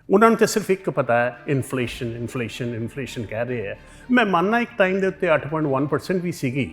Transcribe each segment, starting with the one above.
ਉਹਨਾਂ ਨੂੰ ਤਾਂ ਸਿਰਫ ਇੱਕ ਪਤਾ ਹੈ, ਇਨਫਲੇਸ਼ਨ ਕਹਿ ਰਹੇ ਹੈ। ਮੈਂ ਮੰਨਣਾ ਇੱਕ ਟਾਈਮ ਦੇ ਉੱਤੇ 8.1% ਵੀ ਸੀਗੀ,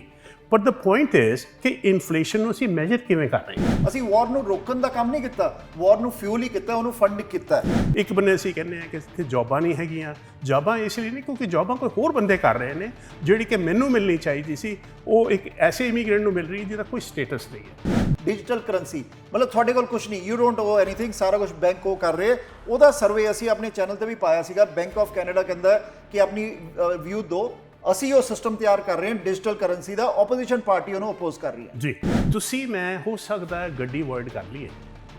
ਬਟ ਦ ਪੁਆਇੰਟ ਇਜ਼ ਕਿ ਇਨਫਲੇਸ਼ਨ ਨੂੰ ਅਸੀਂ ਮੈਜਰ ਕਿਵੇਂ ਕਰ ਰਹੇ ਹਾਂ। ਅਸੀਂ ਵਾਰ ਨੂੰ ਰੋਕਣ ਦਾ ਕੰਮ ਨਹੀਂ ਕੀਤਾ, ਵਾਰ ਨੂੰ ਫਿਊਲ ਹੀ ਕੀਤਾ, ਉਹਨੂੰ ਫੰਡ ਕੀਤਾ। ਇੱਕ ਬੰਨੇ ਅਸੀਂ ਕਹਿੰਦੇ ਹਾਂ ਕਿ ਇੱਥੇ ਜੌਬਾਂ ਨਹੀਂ ਹੈਗੀਆਂ। ਜੌਬਾਂ ਇਸ ਲਈ ਨਹੀਂ ਕਿਉਂਕਿ ਜੌਬਾਂ ਕੋਈ ਹੋਰ ਬੰਦੇ ਕਰ ਰਹੇ ਨੇ, ਜਿਹੜੀ ਕਿ ਮੈਨੂੰ ਮਿਲਣੀ ਚਾਹੀਦੀ ਸੀ ਉਹ ਇੱਕ ਐਸੇ ਇਮੀਗ੍ਰੈਂਟ ਨੂੰ ਮਿਲ ਰਹੀ ਜਿਹਦਾ ਕੋਈ ਸਟੇਟਸ ਨਹੀਂ ਹੈ। ਡਿਜੀਟਲ ਕਰੰਸੀ ਮਤਲਬ ਤੁਹਾਡੇ ਕੋਲ ਕੁਝ ਨਹੀਂ, ਯੂ ਡੋਂਟ ਓ ਐਨੀਥਿੰਗ, ਸਾਰਾ ਕੁਝ ਬੈਂਕ ਉਹ ਕਰ ਰਹੇ। ਉਹਦਾ ਸਰਵੇ ਅਸੀਂ ਆਪਣੇ ਚੈਨਲ ਤੇ ਵੀ ਪਾਇਆ ਸੀਗਾ। ਬੈਂਕ ਆਫ ਕੈਨੇਡਾ ਕਹਿੰਦਾ ਕਿ ਆਪਣੀ ਵਿਊ ਦਿਓ, ਅਸੀਂ ਉਹ ਸਿਸਟਮ ਤਿਆਰ ਕਰ ਰਹੇ ਹਾਂ ਡਿਜੀਟਲ ਕਰੰਸੀ ਦਾ। ਆਪੋਜੀਸ਼ਨ ਪਾਰਟੀ ਉਹਨੂੰ ਅਪੋਜ਼ ਕਰ ਰਹੀ ਹੈ। ਜੀ ਤੁਸੀਂ ਮੈਂ ਹੋ ਸਕਦਾ ਹੈ ਗੱਡੀ ਅਵੋਇਡ ਕਰ ਲਈਏ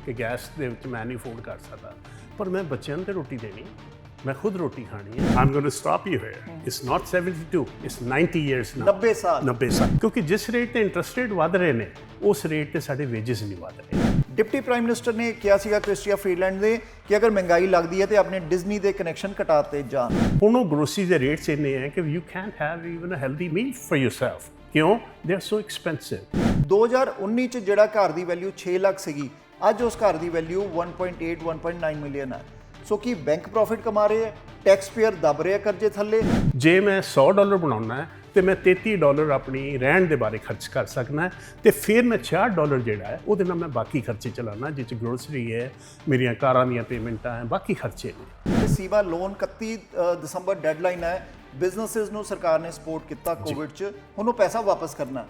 ਕਿ ਗੈਸ ਦੇ ਵਿੱਚ ਮੈਂ ਨਹੀਂ ਅਫੋਰਡ ਕਰ ਸਕਦਾ, ਪਰ ਮੈਂ ਬੱਚਿਆਂ ਨੂੰ ਤੇ ਰੋਟੀ ਦੇਣੀ, ਮੈਂ ਖੁਦ ਰੋਟੀ ਖਾਣੀ ਹੈ। I'm going to stop you here, it's not 72, it's 90 years now. 90 ਸਾਲ ਕਿਉਂਕਿ ਜਿਸ ਰੇਟ ਤੇ ਇੰਟਰਸਟ ਰੇਟ ਵਧ ਰਹੇ ਨੇ ਉਸ ਰੇਟ ਤੇ ਸਾਡੇ ਵੇਜਸ ਨਹੀਂ ਵਧ ਰਹੇ। ਡਿਪਟੀ ਪ੍ਰਾਈਮ ਮਿਨਿਸਟਰ ਨੇ ਕਿਹਾ ਸੀਗਾ ਕ੍ਰਿਸਟੀਆ ਫਰੀਡਲੈਂਡ ਦੇ ਕਿ ਅਗਰ ਮਹਿੰਗਾਈ ਲੱਗਦੀ ਹੈ ਤੇ ਆਪਣੇ ਡਿਜ਼ਨੀ ਦੇ ਕਨੈਕਸ਼ਨ ਕਟਾਤੇ ਜਾਣ। ਹੁਣ ਉਹ ਗਰੋਸਰੀ ਦੇ ਰੇਟਸ ਇੰਨੇ ਹੈ ਕਿ you can't have even a healthy meal for yourself। ਕਿਉਂ? They are so expensive. 2019 ਚ ਜਿਹੜਾ ਘਰ ਦੀ ਵੈਲਿਊ 6 ਲੱਖ ਸੀਗੀ, ਅੱਜ ਉਸ ਘਰ ਦੀ ਵੈਲਿਊ 1.8 1.9 ਮਿਲੀਅਨ ਹੈ। ਸੋ ਕੀ ਬੈਂਕ ਪ੍ਰੋਫਿਟ ਕਮਾ ਰਹੇ ਹੈ, ਟੈਕਸ ਪੇਅਰ ਦਬ ਰਹੇ ਕਰਜ਼ੇ ਥੱਲੇ। ਜੇ ਮੈਂ $100 ਬਣਾਉਣਾ ਹੈ ਤੇ ਮੈਂ $33 ਆਪਣੀ ਰਹਿਣ ਦੇ ਬਾਰੇ ਖਰਚ ਕਰ ਸਕਣਾ ਤੇ ਫਿਰ ਮੈਂ $66 ਜਿਹੜਾ ਹੈ ਉਹਦੇ ਨਾਲ ਮੈਂ ਬਾਕੀ ਖਰਚੇ ਚਲਾਉਣਾ, ਜਿਸ 'ਚ ਗਰੋਸਰੀ ਹੈ, ਮੇਰੀਆਂ ਕਾਰਾਂ ਦੀਆਂ ਪੇਮੈਂਟਾਂ ਹੈ, ਬਾਕੀ ਖਰਚੇ ਨੇ। ਸੀਬਾ ਲੋਨ 31 ਦਸੰਬਰ ਡੈਡਲਾਈਨ ਹੈ। ਬਿਜ਼ਨੈਸਿਸ ਨੂੰ ਸਰਕਾਰ ਨੇ ਸਪੋਰਟ ਕੀਤਾ ਕੋਵਿਡ 'ਚ, ਹੁਣ ਉਹ ਪੈਸਾ ਵਾਪਸ ਕਰਨਾ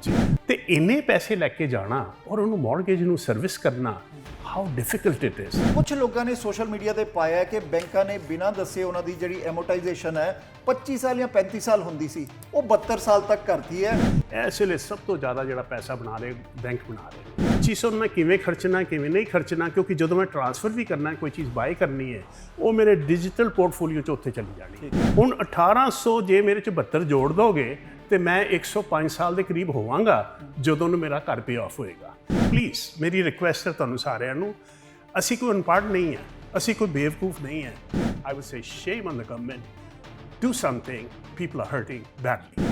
ਤੇ ਇੰਨੇ ਪੈਸੇ ਲੈ ਕੇ ਜਾਣਾ ਔਰ ਉਹਨੂੰ ਮੌਰਗੇਜ ਨੂੰ ਸਰਵਿਸ ਕਰਨਾ, ਹਾਊ ਡਿਫਿਕਲਟ ਇਟ ਇਜ਼। ਕੁਝ ਲੋਕਾਂ ਨੇ ਸੋਸ਼ਲ ਮੀਡੀਆ ਤੇ ਪਾਇਆ ਕਿ ਬੈਂਕਾਂ ਨੇ ਬਿਨਾਂ ਦੱਸੇ ਉਹਨਾਂ ਦੀ ਜਿਹੜੀ ਐਮੋਰਟਾਈਜੇਸ਼ਨ ਹੈ 25 ਸਾਲ ਜਾਂ 35 ਸਾਲ ਹੁੰਦੀ ਸੀ, ਉਹ 72 ਸਾਲ ਤੱਕ ਕਰਤੀ ਹੈ। ਇਸ ਵੇਲੇ ਸਭ ਤੋਂ ਜ਼ਿਆਦਾ ਜਿਹੜਾ ਪੈਸਾ ਬਣਾ ਰਹੇ ਬੈਂਕ ਬਣਾ ਰਹੇ। 2500 ਨੂੰ ਮੈਂ ਕਿਵੇਂ ਖਰਚਣਾ ਕਿਵੇਂ ਨਹੀਂ ਖਰਚਣਾ, ਕਿਉਂਕਿ ਜਦੋਂ ਮੈਂ ਟ੍ਰਾਂਸਫਰ ਵੀ ਕਰਨਾ, ਕੋਈ ਚੀਜ਼ ਬਾਏ ਕਰਨੀ ਹੈ, ਉਹ ਮੇਰੇ ਡਿਜੀਟਲ ਪੋਰਟਫੋਲੀਓ 'ਚ ਉੱਥੇ ਚਲੀ ਜਾਣੀ। ਹੁਣ 1800 ਜੇ ਮੇਰੇ 'ਚ 72 ਜੋੜ ਦੋਗੇ ਤੇ ਮੈਂ 105 ਸਾਲ ਦੇ ਕਰੀਬ ਹੋਵਾਂਗਾ ਜਦੋਂ ਨੂੰ ਮੇਰਾ ਘਰ ਪੇ ਆਫ ਹੋਏਗਾ। ਪਲੀਜ਼ ਮੇਰੀ ਰਿਕੁਐਸਟ ਹੈ ਤੁਹਾਨੂੰ ਸਾਰਿਆਂ ਨੂੰ, ਅਸੀਂ ਕੋਈ ਅਨਪੜ੍ਹ ਨਹੀਂ ਹੈ, ਅਸੀਂ ਕੋਈ ਬੇਵਕੂਫ ਨਹੀਂ ਹੈ। I would say shame on the government, do something, people are hurting badly.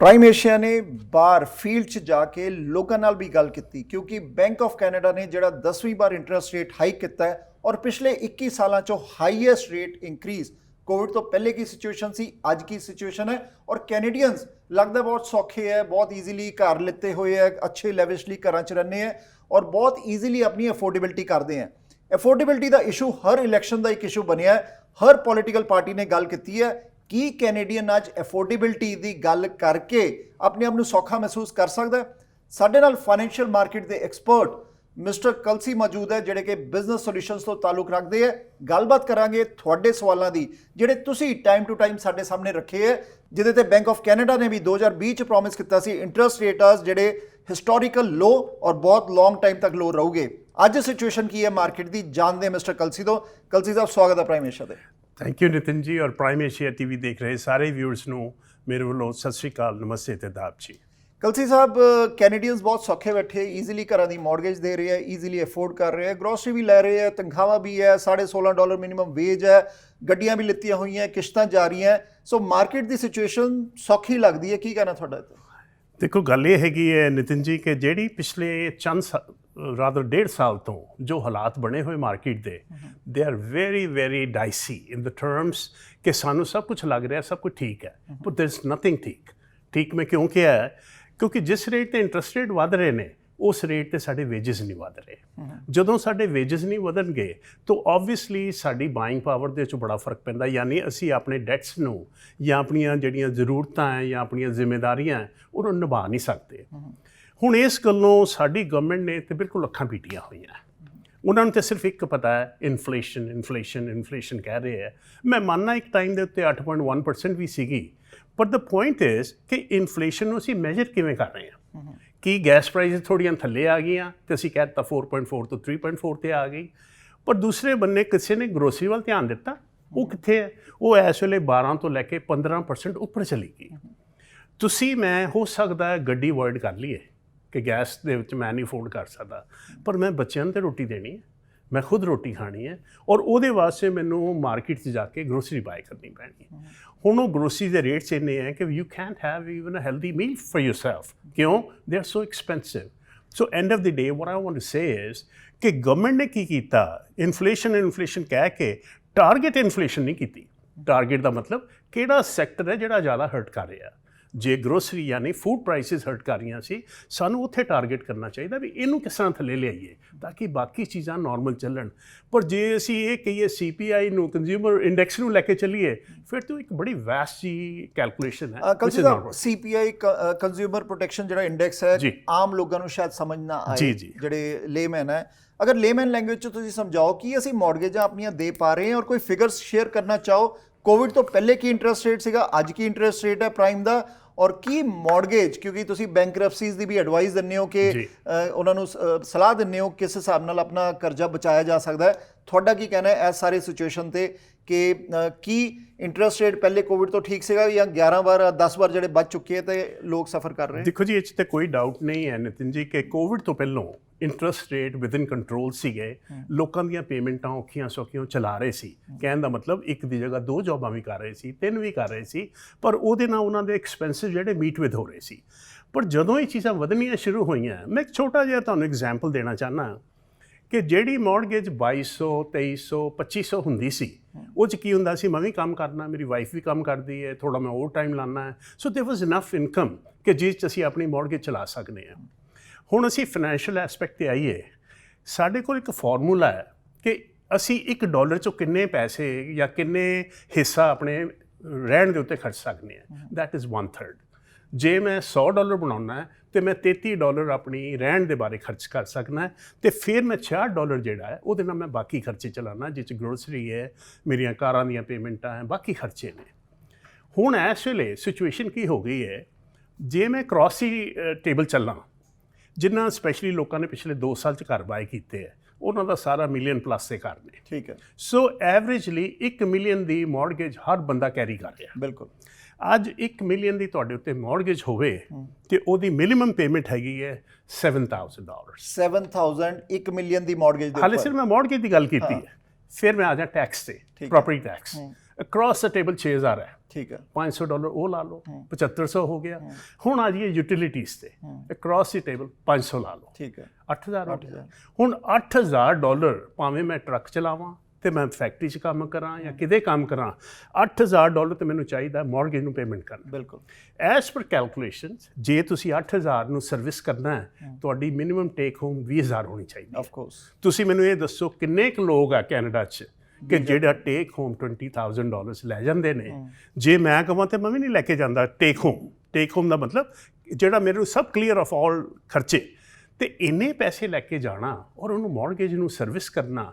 Prime Asia ਨੇ ਬਾਹਰ ਫੀਲਡ 'ਚ ਜਾ ਕੇ ਲੋਕਾਂ ਨਾਲ ਵੀ ਗੱਲ ਕੀਤੀ, ਕਿਉਂਕਿ ਬੈਂਕ ਆਫ ਕੈਨੇਡਾ ਨੇ ਜਿਹੜਾ 10ਵੀਂ ਵਾਰ ਇੰਟਰਸਟ ਰੇਟ ਹਾਈਕ ਕੀਤਾ ਹੈ ਔਰ ਪਿਛਲੇ 21 ਸਾਲਾਂ 'ਚੋਂ ਹਾਈਐਸਟ ਰੇਟ ਇੰਕਰੀਜ਼। ਕੋਵਿਡ ਤੋਂ ਪਹਿਲੇ ਕੀ ਸਿਚੁਏਸ਼ਨ ਸੀ, ਅੱਜ ਕੀ ਸਿਚੁਏਸ਼ਨ ਹੈ, ਔਰ ਕੈਨੇਡੀਅਨਸ ਲੱਗਦਾ ਬਹੁਤ ਸੌਖੇ ਹੈ, ਬਹੁਤ ਈਜ਼ੀਲੀ ਘਰ ਲਿੱਤੇ ਹੋਏ ਹੈ, ਅੱਛੇ ਲੈਵਿਸ਼ਲੀ ਘਰਾਂ 'ਚ ਰਹਿੰਦੇ ਹੈ ਔਰ ਬਹੁਤ ਈਜ਼ੀਲੀ ਆਪਣੀ ਅਫੋਰਡੇਬਿਲਟੀ ਕਰਦੇ ਹੈ। ਅਫੋਰਡੇਬਿਲਟੀ ਦਾ ਇਸ਼ੂ ਹਰ ਇਲੈਕਸ਼ਨ ਦਾ ਇੱਕ ਇਸ਼ੂ ਬਣਿਆ ਹੈ, ਹਰ ਪੋਲੀਟੀਕਲ ਪਾਰਟੀ ਨੇ ਗੱਲ ਕੀਤੀ ਹੈ। ਕੀ ਕੈਨੇਡੀਅਨ ਅੱਜ ਅਫੋਰਡੇਬਿਲਟੀ ਦੀ ਗੱਲ ਕਰਕੇ ਆਪਣੇ ਆਪ ਨੂੰ ਸੌਖਾ ਮਹਿਸੂਸ ਕਰ ਸਕਦਾ ਹੈ? ਸਾਡੇ ਨਾਲ ਫਾਈਨੈਂਸ਼ੀਅਲ ਮਾਰਕੀਟ ਦੇ ਐਕਸਪਰਟ ਮਿਸਟਰ ਕਲਸੀ ਮੌਜੂਦ ਹੈ, ਜਿਹੜੇ ਕਿ ਬਿਜ਼ਨਸ ਸੋਲੂਸ਼ਨਸ ਤੋਂ ਤਾਲੁਕ ਰੱਖਦੇ ਹੈ। ਗੱਲਬਾਤ ਕਰਾਂਗੇ ਤੁਹਾਡੇ ਸਵਾਲਾਂ ਦੀ, ਜਿਹੜੇ ਤੁਸੀਂ ਟਾਈਮ ਟੂ ਟਾਈਮ ਸਾਡੇ ਸਾਹਮਣੇ ਰੱਖੇ ਹੈ, ਜਿਹਦੇ ਤੇ ਬੈਂਕ ਆਫ ਕੈਨੇਡਾ ਨੇ ਵੀ 2020 ਚ ਪ੍ਰੋਮਿਸ ਕੀਤਾ ਸੀ ਇੰਟਰਸਟ ਰੇਟਸ ਜਿਹੜੇ ਹਿਸਟੋਰੀਕਲ ਲੋ ਔਰ ਬਹੁਤ ਲੌਂਗ ਟਾਈਮ ਤੱਕ ਲੋ ਰਹੂਗੇ। ਅੱਜ ਸਿਚੁਏਸ਼ਨ ਕੀ ਹੈ ਮਾਰਕੀਟ ਦੀ, ਜਾਣਦੇ ਮਿਸਟਰ ਕਲਸੀ ਤੋਂ। ਕਲਸੀ ਸਾਹਿਬ, ਸਵਾਗਤ ਹੈ ਪ੍ਰਾਈਮ ਏਸ਼ੀਆ ਤੇ। ਥੈਂਕ ਯੂ ਨਿਤਿਨ ਜੀ, ਔਰ ਪ੍ਰਾਈਮ ਏਸ਼ੀਆ ਟੀਵੀ ਦੇਖ ਰਹੇ ਸਾਰੇ ਵਿਊਅਰਸ ਨੂੰ ਮੇਰੇ ਵੱਲੋਂ ਸਤਿ ਸ਼੍ਰੀ ਅਕਾਲ, ਨਮਸਤੇ ਤੇ ਆਦਾਬ ਜੀ। ਕਲਸੀ ਸਾਹਿਬ, ਕੈਨੇਡੀਅਨਸ ਬਹੁਤ ਸੌਖੇ ਬੈਠੇ, ਈਜ਼ੀਲੀ ਘਰਾਂ ਦੀ ਮੌਰਗੇਜ ਦੇ ਰਹੇ ਹੈ, ਈਜ਼ੀਲੀ ਅਫੋਰਡ ਕਰ ਰਹੇ ਹੈ, ਗਰੋਸਰੀ ਵੀ ਲੈ ਰਹੇ ਹੈ, ਤਨਖਾਹਾਂ ਵੀ ਹੈ, $16.5 ਮਿਨੀਮਮ ਵੇਜ ਹੈ, ਗੱਡੀਆਂ ਵੀ ਲਿੱਤੀਆਂ ਹੋਈਆਂ, ਕਿਸ਼ਤਾਂ ਜਾ ਰਹੀਆਂ। ਸੋ ਮਾਰਕੀਟ ਦੀ ਸਿਚੁਏਸ਼ਨ ਸੌਖੀ ਲੱਗਦੀ ਹੈ, ਕੀ ਕਹਿਣਾ ਤੁਹਾਡਾ? ਦੇਖੋ ਗੱਲ ਇਹ ਹੈਗੀ ਹੈ ਨਿਤਿਨ ਜੀ ਕਿ ਜਿਹੜੀ ਪਿਛਲੇ ਰਾਦਰ 1.5 ਸਾਲ ਤੋਂ ਜੋ ਹਾਲਾਤ ਬਣੇ ਹੋਏ ਮਾਰਕੀਟ ਦੇ, they are very dicey in the terms ਕਿ ਸਾਨੂੰ ਸਭ ਕੁਝ ਲੱਗ ਰਿਹਾ ਸਭ ਕੁਝ ਠੀਕ ਹੈ, ਬਟ ਦੇਰ ਇਜ਼ ਨਥਿੰਗ ਠੀਕ। ਮੈਂ ਕਿਉਂ ਕਿਹਾ ਹੈ? ਕਿਉਂਕਿ ਜਿਸ ਰੇਟ ਤੇ ਇੰਟਰਸਟ ਰੇਟ ਵਧ ਰਹੇ ਨੇ ਉਸ ਰੇਟ ਤੇ ਸਾਡੇ ਵੇਜਸ ਨਹੀਂ ਵਧ ਰਹੇ। ਜਦੋਂ ਸਾਡੇ ਵੇਜਸ ਨਹੀਂ ਵਧਣਗੇ ਤਾਂ ਓਬਵੀਅਸਲੀ ਸਾਡੀ ਬਾਇੰਗ ਪਾਵਰ ਦੇ ਵਿੱਚ ਬੜਾ ਫਰਕ ਪੈਂਦਾ, ਯਾਨੀ ਅਸੀਂ ਆਪਣੇ ਡੈਟਸ ਨੂੰ ਜਾਂ ਆਪਣੀਆਂ ਜਿਹੜੀਆਂ ਜ਼ਰੂਰਤਾਂ ਹੈ ਜਾਂ ਆਪਣੀਆਂ ਜ਼ਿੰਮੇਵਾਰੀਆਂ ਹੈ ਉਹਨੂੰ ਨਿਭਾ ਨਹੀਂ ਸਕਦੇ। ਹੁਣ ਇਸ ਗੱਲੋਂ ਸਾਡੀ ਗਵਰਨਮੈਂਟ ਨੇ ਤੇ ਬਿਲਕੁਲ ਅੱਖਾਂ ਪੀਟੀਆਂ ਹੋਈਆਂ। ਉਹਨਾਂ ਨੂੰ ਤਾਂ ਸਿਰਫ ਇੱਕ ਪਤਾ ਹੈ, ਇਨਫਲੇਸ਼ਨ ਕਹਿ ਰਹੇ ਹੈ। ਮੈਂ ਮੰਨਣਾ ਇੱਕ ਟਾਈਮ ਦੇ ਉੱਤੇ 8.1% ਵੀ ਸੀਗੀ, ਬਟ ਦ ਪੁਆਇੰਟ ਇਜ਼ ਕਿ ਇਨਫਲੇਸ਼ਨ ਨੂੰ ਅਸੀਂ ਮੈਜਰ ਕਿਵੇਂ ਕਰ ਰਹੇ ਹਾਂ। ਕੀ ਗੈਸ ਪ੍ਰਾਈਸ ਥੋੜ੍ਹੀਆਂ ਥੱਲੇ ਆ ਗਈਆਂ ਤੇ ਅਸੀਂ ਕਹਿ ਦਿੱਤਾ 4.4 ਤੋਂ 3.4 ਤੇ ਆ ਗਈ, ਪਰ ਦੂਸਰੇ ਬੰਨੇ ਕਿਸੇ ਨੇ ਗਰੋਸਰੀ ਵੱਲ ਧਿਆਨ ਦਿੱਤਾ? ਉਹ ਕਿੱਥੇ ਹੈ? ਉਹ ਇਸ ਵੇਲੇ 12 ਤੋਂ ਲੈ ਕੇ 15% ਉੱਪਰ ਚਲੀ ਗਈ। ਤੁਸੀਂ ਮੈਂ ਹੋ ਸਕਦਾ ਹੈ ਗੱਡੀ ਅਵੋਇਡ ਕਰ ਲਈਏ ਕਿ ਗੈਸ ਦੇ ਵਿੱਚ ਮੈਂ ਨਹੀਂ ਅਫੋਰਡ ਕਰ ਸਕਦਾ, ਪਰ ਮੈਂ ਬੱਚਿਆਂ ਨੂੰ ਤੇ ਰੋਟੀ ਦੇਣੀ ਹੈ, ਮੈਂ ਖੁਦ ਰੋਟੀ ਖਾਣੀ ਹੈ ਔਰ ਉਹਦੇ ਵਾਸਤੇ ਮੈਨੂੰ ਮਾਰਕੀਟ 'ਚ ਜਾ ਕੇ ਗਰੋਸਰੀ ਬਾਏ ਕਰਨੀ ਪੈਣੀ ਹੈ। ਹੁਣ ਉਹ ਗਰੋਸਰੀ ਦੇ ਰੇਟਸ ਇੰਨੇ ਹੈ ਕਿ you can't have even a healthy meal for yourself। ਕਿਉਂ? They are so expensive. So end of the day what I want to say is ਕਿ ਗਵਰਨਮੈਂਟ ਨੇ ਕੀ ਕੀਤਾ, ਇਨਫਲੇਸ਼ਨ ਕਹਿ ਕੇ ਟਾਰਗੇਟ ਇਨਫਲੇਸ਼ਨ ਨਹੀਂ ਕੀਤੀ। ਟਾਰਗੇਟ ਦਾ ਮਤਲਬ ਕਿਹੜਾ ਸੈਕਟਰ ਹੈ ਜਿਹੜਾ ਜ਼ਿਆਦਾ ਹਰਟ ਕਰ ਰਿਹਾ। ਜੇ ਗਰੋਸਰੀ ਯਾਨੀ ਫੂਡ ਪ੍ਰਾਈਸਿਸ ਹਰਟ ਕਰ ਰਹੀਆਂ ਸੀ, ਸਾਨੂੰ ਉੱਥੇ ਟਾਰਗੇਟ ਕਰਨਾ ਚਾਹੀਦਾ ਵੀ ਇਹਨੂੰ ਕਿਸ ਤਰ੍ਹਾਂ ਥੱਲੇ ਲਿਆਈਏ ਤਾਂ ਕਿ ਬਾਕੀ ਚੀਜ਼ਾਂ ਨਾਰਮਲ ਚੱਲਣ। ਪਰ ਜੇ ਅਸੀਂ ਇਹ ਕਹੀਏ CPI ਨੂੰ, ਕੰਜ਼ਿਊਮਰ ਇੰਡੈਕਸ ਨੂੰ ਲੈ ਕੇ ਚੱਲੀਏ, ਫਿਰ ਤਾਂ ਇੱਕ ਬੜੀ ਵੈਸਟ ਜੀ ਕੈਲਕੂਲੇਸ਼ਨ ਹੈ। CPI ਕੰਜ਼ਿਊਮਰ ਪ੍ਰੋਟੈਕਸ਼ਨ ਜਿਹੜਾ ਇੰਡੈਕਸ ਹੈ, ਆਮ ਲੋਕਾਂ ਨੂੰ ਸ਼ਾਇਦ ਸਮਝ ਨਾ ਆਏ, ਜਿਹੜੇ ਲੇਮੈਨ ਹੈ, ਅਗਰ ਲੇਮੈਨ ਲੈਂਗੁਏਜ 'ਚ ਤੁਸੀਂ ਸਮਝਾਓ ਕਿ ਅਸੀਂ ਮੌਰਗੇਜਾਂ ਆਪਣੀਆਂ ਦੇ ਪਾ ਰਹੇ ਹਾਂ ਔਰ ਕੋਈ ਫਿਗਰਸ ਸ਼ੇਅਰ ਕਰਨਾ ਚਾਹੋ, ਕੋਵਿਡ ਤੋਂ ਪਹਿਲੇ ਕੀ ਇੰਟਰਸਟ ਰੇਟ ਸੀਗਾ, ਅੱਜ ਕੀ ਇੰਟਰਸਟ ਰੇਟ ਹੈ ਪ੍ਰਾਈਮ ਦਾ, ਔਰ ਕੀ ਮੌਰਗੇਜ, ਕਿਉਂਕਿ ਤੁਸੀਂ ਬੈਂਕਰਪਸੀਜ਼ ਦੀ ਵੀ ਐਡਵਾਈਸ ਦਿੰਦੇ ਹੋ ਕਿ ਉਹਨਾਂ ਨੂੰ ਸਲਾਹ ਦਿੰਦੇ ਹੋ ਕਿਸ ਹਿਸਾਬ ਨਾਲ ਆਪਣਾ ਕਰਜ਼ਾ ਬਚਾਇਆ ਜਾ ਸਕਦਾ ਹੈ, ਤੁਹਾਡਾ ਕੀ ਕਹਿਣਾ ਹੈ ਇਸ ਸਾਰੇ ਸਿਚੁਏਸ਼ਨ ਤੇ ਕਿ ਕੀ ਇੰਟਰਸਟ ਰੇਟ ਪਹਿਲੇ ਕੋਵਿਡ ਤੋਂ ਠੀਕ ਸੀਗਾ ਜਾਂ 11 ਵਾਰ 10 ਵਾਰ ਜਿਹੜੇ ਬਚ ਚੁੱਕੇ ਤੇ ਲੋਕ ਸਫਰ ਕਰ ਰਹੇ? ਦੇਖੋ ਜੀ, ਇਹ 'ਚ ਤਾਂ ਕੋਈ ਡਾਊਟ ਨਹੀਂ ਹੈ ਨਿਤਿਨ ਜੀ ਕਿ ਕੋਵਿਡ ਤੋਂ ਪਹਿਲਾਂ ਇੰਟਰਸਟ ਰੇਟ ਵਿਦਿਨ ਕੰਟਰੋਲ ਸੀਗੇ। ਲੋਕਾਂ ਦੀਆਂ ਪੇਮੈਂਟਾਂ ਔਖੀਆਂ ਸੌਖੀਆਂ ਚਲਾ ਰਹੇ ਸੀ। ਕਹਿਣ ਦਾ ਮਤਲਬ ਇੱਕ ਦੀ ਜਗ੍ਹਾ 2 ਜੌਬਾਂ ਵੀ ਕਰ ਰਹੇ ਸੀ, 3 ਵੀ ਕਰ ਰਹੇ ਸੀ, ਪਰ ਉਹਦੇ ਨਾਲ ਉਹਨਾਂ ਦੇ ਐਕਸਪੈਂਸਿਸ ਜਿਹੜੇ ਮੀਟ ਵਿਦ ਹੋ ਰਹੇ ਸੀ। ਪਰ ਜਦੋਂ ਇਹ ਚੀਜ਼ਾਂ ਵਧਣੀਆਂ ਸ਼ੁਰੂ ਹੋਈਆਂ, ਮੈਂ ਇੱਕ ਛੋਟਾ ਜਿਹਾ ਤੁਹਾਨੂੰ ਐਗਜ਼ਾਮਪਲ ਦੇਣਾ ਚਾਹੁੰਦਾ ਕਿ ਜਿਹੜੀ ਮੌਰਗੇਜ 2200, 2300, 2500 ਹੁੰਦੀ ਸੀ, ਉਹ 'ਚ ਕੀ ਹੁੰਦਾ ਸੀ, ਮੈਂ ਵੀ ਕੰਮ ਕਰਨਾ, ਮੇਰੀ ਵਾਈਫ ਵੀ ਕੰਮ ਕਰਦੀ ਹੈ, ਥੋੜ੍ਹਾ ਮੈਂ ਓਵਰ ਟਾਈਮ ਲਾਉਣਾ ਹੈ, ਸੋ ਦੇयर ਵਾਜ਼ ਇਨਫ ਇਨਕਮ ਕਿ ਜਿਸ 'ਚ ਅਸੀਂ ਆਪਣੀ ਮੌਰਗੇਜ ਚਲਾ ਸਕਦੇ ਹਾਂ। ਹੁਣ ਅਸੀਂ ਫਾਈਨੈਂਸ਼ੀਅਲ ਐਸਪੈਕਟ 'ਤੇ ਆਈਏ, ਸਾਡੇ ਕੋਲ ਇੱਕ ਫਾਰਮੂਲਾ ਹੈ ਕਿ ਅਸੀਂ $1 'ਚੋਂ ਕਿੰਨੇ ਪੈਸੇ ਜਾਂ ਕਿੰਨੇ ਹਿੱਸਾ ਆਪਣੇ ਰਹਿਣ ਦੇ ਉੱਤੇ ਖਰਚ ਸਕਦੇ ਹਾਂ। That is 1/3। ਜੇ ਮੈਂ $100 ਬਣਾਉਣਾ ਹੈ ਤੇ ਮੈਂ $33 ਆਪਣੀ ਰਹਿਣ ਦੇ ਬਾਰੇ ਖਰਚ ਕਰ ਸਕਦਾ ਤੇ ਫਿਰ ਮੈਂ $66 ਜਿਹੜਾ ਹੈ ਉਹਦੇ ਨਾਲ ਮੈਂ ਬਾਕੀ ਖਰਚੇ ਚਲਾਉਣਾ, ਜਿਸ 'ਚ ਗਰੋਸਰੀ ਹੈ, ਮੇਰੀਆਂ ਕਾਰਾਂ ਦੀਆਂ ਪੇਮੈਂਟਾਂ ਹੈ, ਬਾਕੀ ਖਰਚੇ ਨੇ। ਹੁਣ ਇਸ ਵੇਲੇ ਸਿਚੁਏਸ਼ਨ ਕੀ ਹੋ ਗਈ ਹੈ, ਜੇ ਮੈਂ ਗਰੋਸਰੀ ਟੇਬਲ ਚੱਲਾਂ, ਜਿਨ੍ਹਾਂ ਸਪੈਸ਼ਲੀ ਲੋਕਾਂ ਨੇ ਪਿਛਲੇ 2 ਸਾਲ 'ਚ ਘਰ ਬਾਏ ਕੀਤੇ ਹੈ, ਉਹਨਾਂ ਦਾ ਸਾਰਾ ਮਿਲੀਅਨ ਪਲੱਸ ਦੇ ਘਰ ਨੇ। ਠੀਕ ਹੈ। ਸੋ ਐਵਰੇਜਲੀ 1 ਮਿਲੀਅਨ ਦੀ ਮੌਰਗੇਜ ਹਰ ਬੰਦਾ ਕੈਰੀ ਕਰ ਰਿਹਾ। ਬਿਲਕੁਲ। ਅੱਜ 1 ਮਿਲੀਅਨ ਦੀ ਤੁਹਾਡੇ ਉੱਤੇ ਮੌਰਗੇਜ ਹੋਵੇ ਤੇ ਉਹਦੀ ਮਿਨੀਮਮ ਪੇਮੈਂਟ ਹੈਗੀ ਹੈ $7,000। 7,000 1 ਮਿਲੀਅਨ ਦੀ ਮੌਰਗੇਜ ਦੇ ਉੱਪਰ। ਹਾਲੇ ਸਿਰਫ ਮੈਂ ਮੌਰਗੇਜ ਦੀ ਗੱਲ ਕੀਤੀ ਹੈ। ਫਿਰ ਮੈਂ ਆ ਜਾ ਟੈਕਸ ਤੇ, ਪ੍ਰੋਪਰਟੀ ਟੈਕਸ ਅਕ੍ਰੋਸ ਦ ਟੇਬਲ 6,000 ਹੈ। ਠੀਕ ਹੈ। $500 ਉਹ ਲਾ ਲਓ, 7500 ਹੋ ਗਿਆ। ਹੁਣ ਆ ਜਾਈਏ ਯੂਟਿਲਿਟੀਜ਼ ਤੇ, ਅਕ੍ਰੋਸ ਦੀ ਟੇਬਲ 500 ਲਾ ਲਓ। ਠੀਕ ਹੈ। 8,000 ਹੋ ਗਿਆ। ਹੁਣ $8,000 ਭਾਵੇਂ ਮੈਂ ਟਰੱਕ ਚਲਾਵਾਂ ਤੇ ਮੈਂ ਫੈਕਟਰੀ 'ਚ ਕੰਮ ਕਰਾਂ ਜਾਂ ਕਿਤੇ ਕੰਮ ਕਰਾਂ, $8,000 ਤੇ ਮੈਨੂੰ ਚਾਹੀਦਾ ਮੌਰਗੇਜ ਨੂੰ ਪੇਮੈਂਟ ਕਰਨਾ। ਬਿਲਕੁਲ। ਐਜ਼ ਪਰ ਕੈਲਕੂਲੇਸ਼ਨਸ, ਜੇ ਤੁਸੀਂ 8,000 ਨੂੰ ਸਰਵਿਸ ਕਰਨਾ ਹੈ, ਤੁਹਾਡੀ ਮਿਨੀਮਮ ਟੇਕ ਹੋਮ 20,000 ਹੋਣੀ ਚਾਹੀਦੀ। Of course. ਤੁਸੀਂ ਮੈਨੂੰ ਇਹ ਦੱਸੋ ਕਿੰਨੇ ਕੁ ਲੋਕ ਆ ਕੈਨੇਡਾ 'ਚ ਕਿ ਜਿਹੜਾ ਟੇਕ ਹੋਮ $20,000 ਲੈ ਜਾਂਦੇ ਨੇ? ਜੇ ਮੈਂ ਕਹਾਂ ਤੇ ਮੈਂ ਵੀ ਨਹੀਂ ਲੈ ਕੇ ਜਾਂਦਾ ਟੇਕ ਹੋਮ। ਟੇਕ ਹੋਮ ਦਾ ਮਤਲਬ ਜਿਹੜਾ ਮੇਰੇ ਨੂੰ ਸਭ ਕਲੀਅਰ ਆਫ ਆਲ ਖਰਚੇ, ਤੇ ਇੰਨੇ ਪੈਸੇ ਲੈ ਕੇ ਜਾਣਾ ਔਰ ਉਹਨੂੰ ਮੌਰਗੇਜ ਨੂੰ ਸਰਵਿਸ ਕਰਨਾ,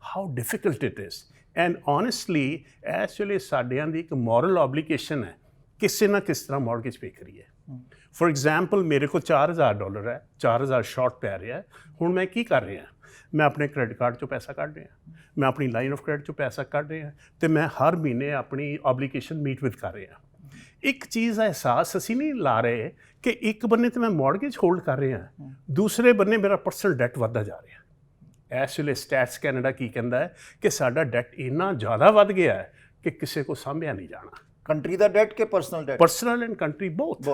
how difficult it is. And honestly ਇਸ ਵੇਲੇ ਸਾਡਿਆਂ ਦੀ ਇੱਕ ਮੋਰਲ ਆਬਲੀਗੇਸ਼ਨ ਹੈ ਕਿਸੇ ਨਾ ਕਿਸ ਤਰ੍ਹਾਂ ਮੌਰਗੇਜ ਪੇ ਕਰੀਏ। ਫੋਰ ਐਗਜ਼ਾਮਪਲ, ਮੇਰੇ ਕੋਲ $4,000 ਹੈ, 4,000 ਸ਼ਾਰਟ ਪੈ ਰਿਹਾ। ਹੁਣ ਮੈਂ ਕੀ ਕਰ ਰਿਹਾ? ਮੈਂ ਆਪਣੇ ਕ੍ਰੈਡਿਟ ਕਾਰਡ 'ਚੋਂ ਪੈਸਾ ਕੱਢ ਰਿਹਾ, ਮੈਂ ਆਪਣੀ ਲਾਈਨ ਆਫ ਕ੍ਰੈਡਿਟ 'ਚੋਂ ਪੈਸਾ ਕੱਢ ਰਿਹਾ ਤੇ ਮੈਂ ਹਰ ਮਹੀਨੇ ਆਪਣੀ ਆਬਲੀਗੇਸ਼ਨ ਮੀਟ ਵਿਦ ਕਰ ਰਿਹਾ। ਇੱਕ ਚੀਜ਼ ਦਾ ਅਹਿਸਾਸ ਅਸੀਂ ਨਹੀਂ ਲਾ ਰਹੇ ਕਿ ਇੱਕ ਬੰਨੇ ਤੇ ਮੈਂ ਮੌਰਗੇਜ ਹੋਲਡ ਕਰ ਰਿਹਾ, ਦੂਸਰੇ ਬੰਨੇ ਮੇਰਾ ਪਰਸਨਲ ਡੈਟ ਵੱਧਦਾ ਜਾ ਰਿਹਾ। ਇਸ ਵੇਲੇ ਸਟੈਟਸ ਕੈਨੇਡਾ ਕੀ ਕਹਿੰਦਾ ਹੈ ਕਿ ਸਾਡਾ ਡੈਟ ਇੰਨਾ ਜ਼ਿਆਦਾ ਵੱਧ ਗਿਆ ਹੈ ਕਿ ਕਿਸੇ ਕੋ ਸਾਂਭਿਆ ਨਹੀਂ ਜਾਣਾ। ਕੰਟਰੀ ਦਾ ਡੈਟ ਕਿ personal debt? Personal and country both.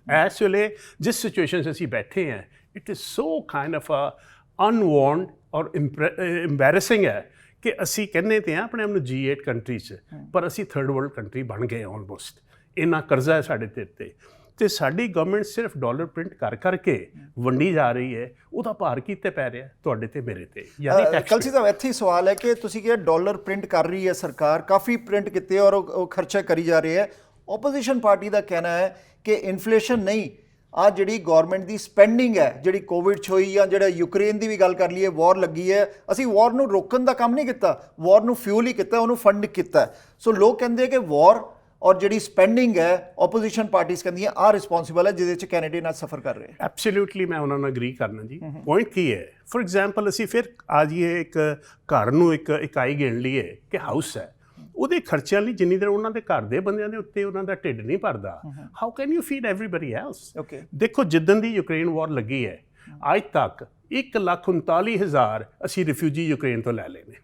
ਇਸ ਵੇਲੇ ਜਿਸ ਸਿਚੁਏਸ਼ਨ 'ਚ ਅਸੀਂ ਬੈਠੇ ਹਾਂ, it is so kind of unwanted or embarrassing ਹੈ ਕਿ ਅਸੀਂ ਕਹਿੰਦੇ ਤੇ ਹਾਂ ਆਪਣੇ ਆਪ ਨੂੰ G8 ਕੰਟਰੀ 'ਚ, ਪਰ ਅਸੀਂ ਥਰਡ ਵਰਲਡ ਕੰਟਰੀ ਬਣ ਗਏ ਆਲਮੋਸਟ। ਇੰਨਾ ਕਰਜ਼ਾ ਹੈ ਸਾਡੇ ਤੇ ਸਾਡੀ ਗਵਰਨਮੈਂਟ ਸਿਰਫ ਡਾਲਰ ਪ੍ਰਿੰਟ ਕਰ ਕਰਕੇ ਵੰਡੀ ਜਾ ਰਹੀ ਹੈ। ਉਹਦਾ ਭਾਰ ਕਿਤੇ ਪੈ ਰਿਹਾ? ਤੁਹਾਡੇ ਤੇ ਮੇਰੇ ਤੇ, ਯਾਨੀ ਟੈਕਸ। ਕਲਸੀ ਸਾਹਿਬ, ਇੱਥੇ ਹੀ ਸਵਾਲ ਹੈ ਕਿ ਤੁਸੀਂ ਕਿਹਾ ਡਾਲਰ ਪ੍ਰਿੰਟ ਕਰ ਰਹੀ ਹੈ ਸਰਕਾਰ, ਕਾਫੀ ਪ੍ਰਿੰਟ ਕੀਤੇ ਔਰ ਉਹ ਖਰਚਾ ਕਰੀ ਜਾ ਰਹੀ ਹੈ। ਓਪੋਜੀਸ਼ਨ ਪਾਰਟੀ ਦਾ ਕਹਿਣਾ ਹੈ ਕਿ ਇਨਫਲੇਸ਼ਨ ਨਹੀਂ, ਆ ਜਿਹੜੀ ਗਵਰਨਮੈਂਟ ਦੀ ਸਪੈਂਡਿੰਗ ਹੈ, ਜਿਹੜੀ ਕੋਵਿਡ 'ਚ ਹੋਈ ਜਾਂ ਜਿਹੜਾ ਯੂਕਰੇਨ ਦੀ ਵੀ ਗੱਲ ਕਰ ਲਈਏ, ਵਾਰ ਲੱਗੀ ਹੈ, ਅਸੀਂ ਵਾਰ ਨੂੰ ਰੋਕਣ ਦਾ ਕੰਮ ਨਹੀਂ ਕੀਤਾ, ਵਾਰ ਨੂੰ ਫਿਊਲ ਹੀ ਕੀਤਾ, ਉਹਨੂੰ ਫੰਡ ਕੀਤਾ। ਸੋ ਲੋਕ ਕਹਿੰਦੇ ਕਿ ਵਾਰ ਔਰ ਜਿਹੜੀ ਸਪੈਂਡਿੰਗ ਹੈ, ਓਪੋਜੀਸ਼ਨ ਪਾਰਟੀਆਂ ਕਹਿੰਦੀਆਂ ਆ ਰਿਸਪੌਂਸਿਬਲ ਹੈ ਜਿਹਦੇ 'ਚ ਕੈਨੇਡੀਅਨ ਅੱਜ ਸਫਰ ਕਰ ਰਹੇ। ਐਬਸੋਲਿਊਟਲੀ ਮੈਂ ਉਹਨਾਂ ਨਾਲ ਅਗਰੀ ਕਰਨਾ ਜੀ। ਪੁਆਇੰਟ ਕੀ ਹੈ? ਫੋਰ ਐਗਜ਼ਾਮਪਲ, ਅਸੀਂ ਫਿਰ ਆ ਜਾਈਏ ਇੱਕ ਘਰ ਨੂੰ ਇੱਕ ਇਕਾਈ ਗਿਣ ਲਈਏ ਕਿ ਹਾਊਸ ਹੈ, ਉਹਦੇ ਖਰਚਿਆਂ ਲਈ ਜਿੰਨੀ ਦੇਰ ਉਹਨਾਂ ਦੇ ਘਰ ਦੇ ਬੰਦਿਆਂ ਦੇ ਉੱਤੇ ਉਹਨਾਂ ਦਾ ਢਿੱਡ ਨਹੀਂ ਭਰਦਾ, how can you feed everybody else? ਦੇਖੋ, ਜਿੱਦਣ ਦੀ ਯੂਕਰੇਨ ਵਾਰ ਲੱਗੀ ਹੈ ਅੱਜ ਤੱਕ 1,39,000 ਅਸੀਂ ਰਿਫਿਊਜੀ ਯੂਕਰੇਨ ਤੋਂ ਲੈ ਲਏ ਨੇ।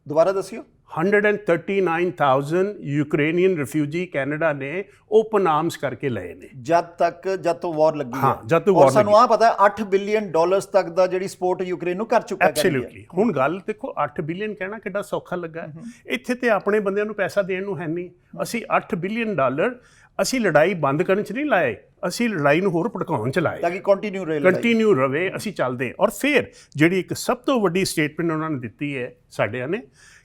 ਦੁਬਾਰਾ ਦੱਸਿਓ। 139,000 ਯੂਕਰੇਨੀਅਨ ਰਿਫਿਊਜੀ ਕੈਨੇਡਾ ਨੇ ਓਪਨ ਆਰਮਸ ਕਰਕੇ ਲਏ ਨੇ ਜਦ ਤੋਂ ਵਾਰ ਲੱਗੀ ਹਾਂ, ਹੈ। ਜਦ ਤੋਂ ਔਰ war ਸਾਨੂੰ ਆ ਪਤਾ ਹੈ 8 ਬਿਲੀਅਨ ਡਾਲਰਸ ਤੱਕ ਦਾ ਜਿਹੜੀ ਸਪੋਰਟ ਯੂਕਰੇਨ ਨੂੰ ਕਰ ਚੁੱਕਾ ਹੈ। ਐਬਸੋਲੂਟਲੀ। ਹੁਣ ਗੱਲ ਦੇਖੋ, 8 ਬਿਲੀਅਨ ਕਹਿਣਾ ਕਿੱਡਾ ਸੌਖਾ ਲੱਗਾ ਹੈ। ਇੱਥੇ ਤੇ ਆਪਣੇ ਬੰਦਿਆਂ ਨੂੰ ਪੈਸਾ ਦੇਣ ਨੂੰ ਹੈ ਨਹੀਂ। ਅਸੀਂ 8 ਬਿਲੀਅਨ ਡਾਲਰ ਅਸੀਂ ਲੜਾਈ ਬੰਦ ਕਰਨ 'ਚ ਨਹੀਂ ਲਾਏ, ਅਸੀਂ ਲੜਾਈ ਨੂੰ ਹੋਰ ਭੜਕਾਉਣ 'ਚ ਲਾਏ ਤਾਂ ਕਿ ਕੰਟੀਨਿਊ ਰਵੇ, ਅਸੀਂ ਚੱਲਦੇ। ਔਰ ਫਿਰ ਜਿਹੜੀ ਇੱਕ ਸਭ ਤੋਂ ਵੱਡੀ ਸਟੇਟਮੈਂਟ ਉਹਨਾਂ ਨੇ ਦਿੱਤੀ ਹੈ ਸਾਡਿਆਂ ਨੇ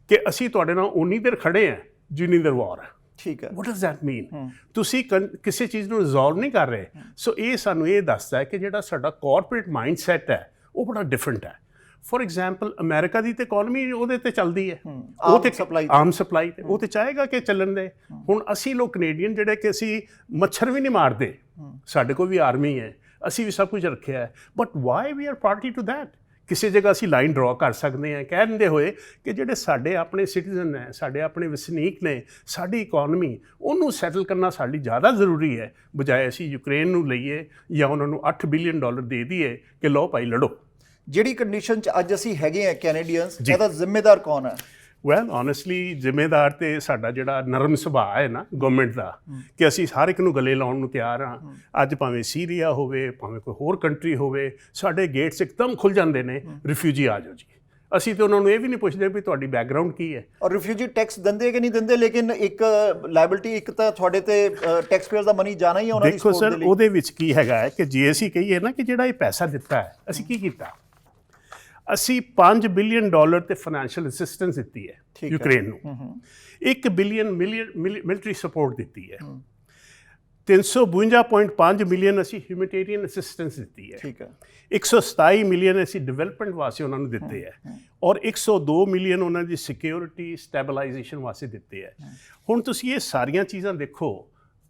ਕਿ ਅਸੀਂ ਤੁਹਾਡੇ ਨਾਲ ਉਨੀ ਦੇਰ ਖੜੇ ਹਾਂ ਜਿੰਨੀ ਦੇਰ ਵਾਰ ਹੈ। ਠੀਕ ਹੈ। ਵਾਟ ਡਸ ਦੈਟ ਮੀਨ? ਤੁਸੀਂ ਕਿਸੇ ਚੀਜ਼ ਨੂੰ ਰਿਜ਼ੋਲਵ ਨਹੀਂ ਕਰ ਰਹੇ। ਸੋ ਇਹ ਸਾਨੂੰ ਇਹ ਦੱਸਦਾ ਹੈ ਕਿ ਜਿਹੜਾ ਸਾਡਾ ਕਾਰਪੋਰੇਟ ਮਾਈਂਡਸੈਟ ਹੈ ਉਹ ਬੜਾ ਡਿਫਰੈਂਟ ਹੈ। ਫੋਰ ਐਗਜ਼ਾਮਪਲ ਅਮਰੀਕਾ ਦੀ ਤੇ ਇਕਨੋਮੀ ਉਹਦੇ ਤੇ ਚੱਲਦੀ ਹੈ, ਉਹ ਤੇ ਆਮ ਸਪਲਾਈ ਤੇ ਉਹ ਤੇ ਚਾਹੇਗਾ ਕਿ ਚੱਲਣ ਦੇ। ਹੁਣ ਅਸੀਂ ਲੋਕ ਕੈਨੇਡੀਅਨ ਜਿਹੜੇ ਕਿ ਅਸੀਂ ਮੱਛਰ ਵੀ ਨਹੀਂ ਮਾਰਦੇ, ਸਾਡੇ ਕੋਲ ਵੀ ਆਰਮੀ ਹੈ, ਅਸੀਂ ਵੀ ਸਭ ਕੁਝ ਰੱਖਿਆ ਹੈ, but why we are party to that? ਕਿਸੇ ਜਗ੍ਹਾ ਅਸੀਂ ਲਾਈਨ ਡਰਾ ਕਰ ਸਕਦੇ ਹਾਂ ਕਹਿ ਦਿੰਦੇ ਹੋਏ ਕਿ ਜਿਹੜੇ ਸਾਡੇ ਆਪਣੇ ਸਿਟੀਜ਼ਨ ਹੈ, ਸਾਡੇ ਆਪਣੇ ਵਸਨੀਕ ਨੇ, ਸਾਡੀ ਇਕਨੋਮੀ, ਉਹਨੂੰ ਸੈਟਲ ਕਰਨਾ ਸਾਡੀ ਜ਼ਿਆਦਾ ਜ਼ਰੂਰੀ ਹੈ, ਬਜਾਏ ਅਸੀਂ ਯੂਕਰੇਨ ਨੂੰ ਲਈਏ ਜਾਂ ਉਹਨਾਂ ਨੂੰ 8 ਬਿਲੀਅਨ ਡਾਲਰ ਦੇ ਦਈਏ ਕਿ ਲਓ ਭਾਈ ਲੜੋ। ਜਿਹੜੀ ਕੰਡੀਸ਼ਨ 'ਚ ਅੱਜ ਅਸੀਂ ਹੈਗੇ ਆ ਕੈਨੇਡੀਅਨਸ, ਇਹਦਾ ਜ਼ਿੰਮੇਦਾਰ ਕੌਣ ਹੈ? ਵੈਲ ਓਨੈਸਟਲੀ ਜ਼ਿੰਮੇਦਾਰ ਤੇ ਸਾਡਾ ਜਿਹੜਾ ਨਰਮ ਸੁਭਾਅ ਹੈ ਨਾ ਗਵਰਨਮੈਂਟ ਦਾ, ਕਿ ਅਸੀਂ ਹਰ ਇੱਕ ਨੂੰ ਗਲੇ ਲਾਉਣ ਨੂੰ ਤਿਆਰ ਹਾਂ। ਅੱਜ ਭਾਵੇਂ ਸੀਰੀਆ ਹੋਵੇ, ਭਾਵੇਂ ਕੋਈ ਹੋਰ ਕੰਟਰੀ ਹੋਵੇ, ਸਾਡੇ ਗੇਟਸ ਇੱਕਦਮ ਖੁੱਲ੍ਹ ਜਾਂਦੇ ਨੇ, ਰਿਫਿਊਜੀ ਆ ਜਾਓ ਜੀ। ਅਸੀਂ ਤਾਂ ਉਹਨਾਂ ਨੂੰ ਇਹ ਵੀ ਨਹੀਂ ਪੁੱਛਦੇ ਵੀ ਤੁਹਾਡੀ ਬੈਕਗਰਾਉਂਡ ਕੀ ਹੈ। ਔਰ ਰਿਫਿਊਜੀ ਟੈਕਸ ਦਿੰਦੇ ਕਿ ਨਹੀਂ ਦਿੰਦੇ, ਲੇਕਿਨ ਇੱਕ ਲਾਇਬਿਲਟੀ, ਇੱਕ ਤਾਂ ਤੁਹਾਡੇ ਤੇ ਟੈਕਸ ਪੇਅਰ ਦਾ ਮਨੀ ਜਾਣਾ ਹੀ ਹੈ ਉਹਨਾਂ ਦੀ ਸਪੋਰਟ ਦੇ ਲਈ। ਦੇਖੋ ਸਰ, ਉਹਦੇ ਵਿੱਚ ਕੀ ਹੈਗਾ ਹੈ ਕਿ ਜੇ ਅਸੀਂ ਕਹੀਏ ਨਾ ਕਿ ਜਿਹੜਾ ਇਹ ਪੈਸਾ ਦਿੱਤਾ ਹੈ, ਅਸੀਂ ਕੀ ਕੀਤਾ? ਅਸੀਂ 5 ਬਿਲੀਅਨ ਡਾਲਰ ਤੇ ਫਾਈਨੈਂਸ਼ੀਅਲ ਅਸਿਸਟੈਂਸ ਦਿੱਤੀ ਹੈ ਯੂਕਰੇਨ ਨੂੰ, 1 ਬਿਲੀਅਨ ਮਿਲਟਰੀ ਸਪੋਰਟ ਦਿੱਤੀ ਹੈ, 352.5 ਮਿਲੀਅਨ ਅਸੀਂ ਹਿਊਮੈਨਿਟੇਰੀਅਨ ਅਸਿਸਟੈਂਸ ਦਿੱਤੀ ਹੈ, ਠੀਕ ਹੈ, 127 ਮਿਲੀਅਨ ਅਸੀਂ ਡਿਵੈਲਪਮੈਂਟ ਵਾਸਤੇ ਉਹਨਾਂ ਨੂੰ ਦਿੱਤੇ ਹੈ, ਔਰ 102 ਮਿਲੀਅਨ ਉਹਨਾਂ ਦੀ ਸਿਕਿਉਰਿਟੀ ਸਟੈਬਲਾਈਜੇਸ਼ਨ ਵਾਸਤੇ ਦਿੱਤੇ ਹੈ। ਹੁਣ ਤੁਸੀਂ ਇਹ ਸਾਰੀਆਂ ਚੀਜ਼ਾਂ ਦੇਖੋ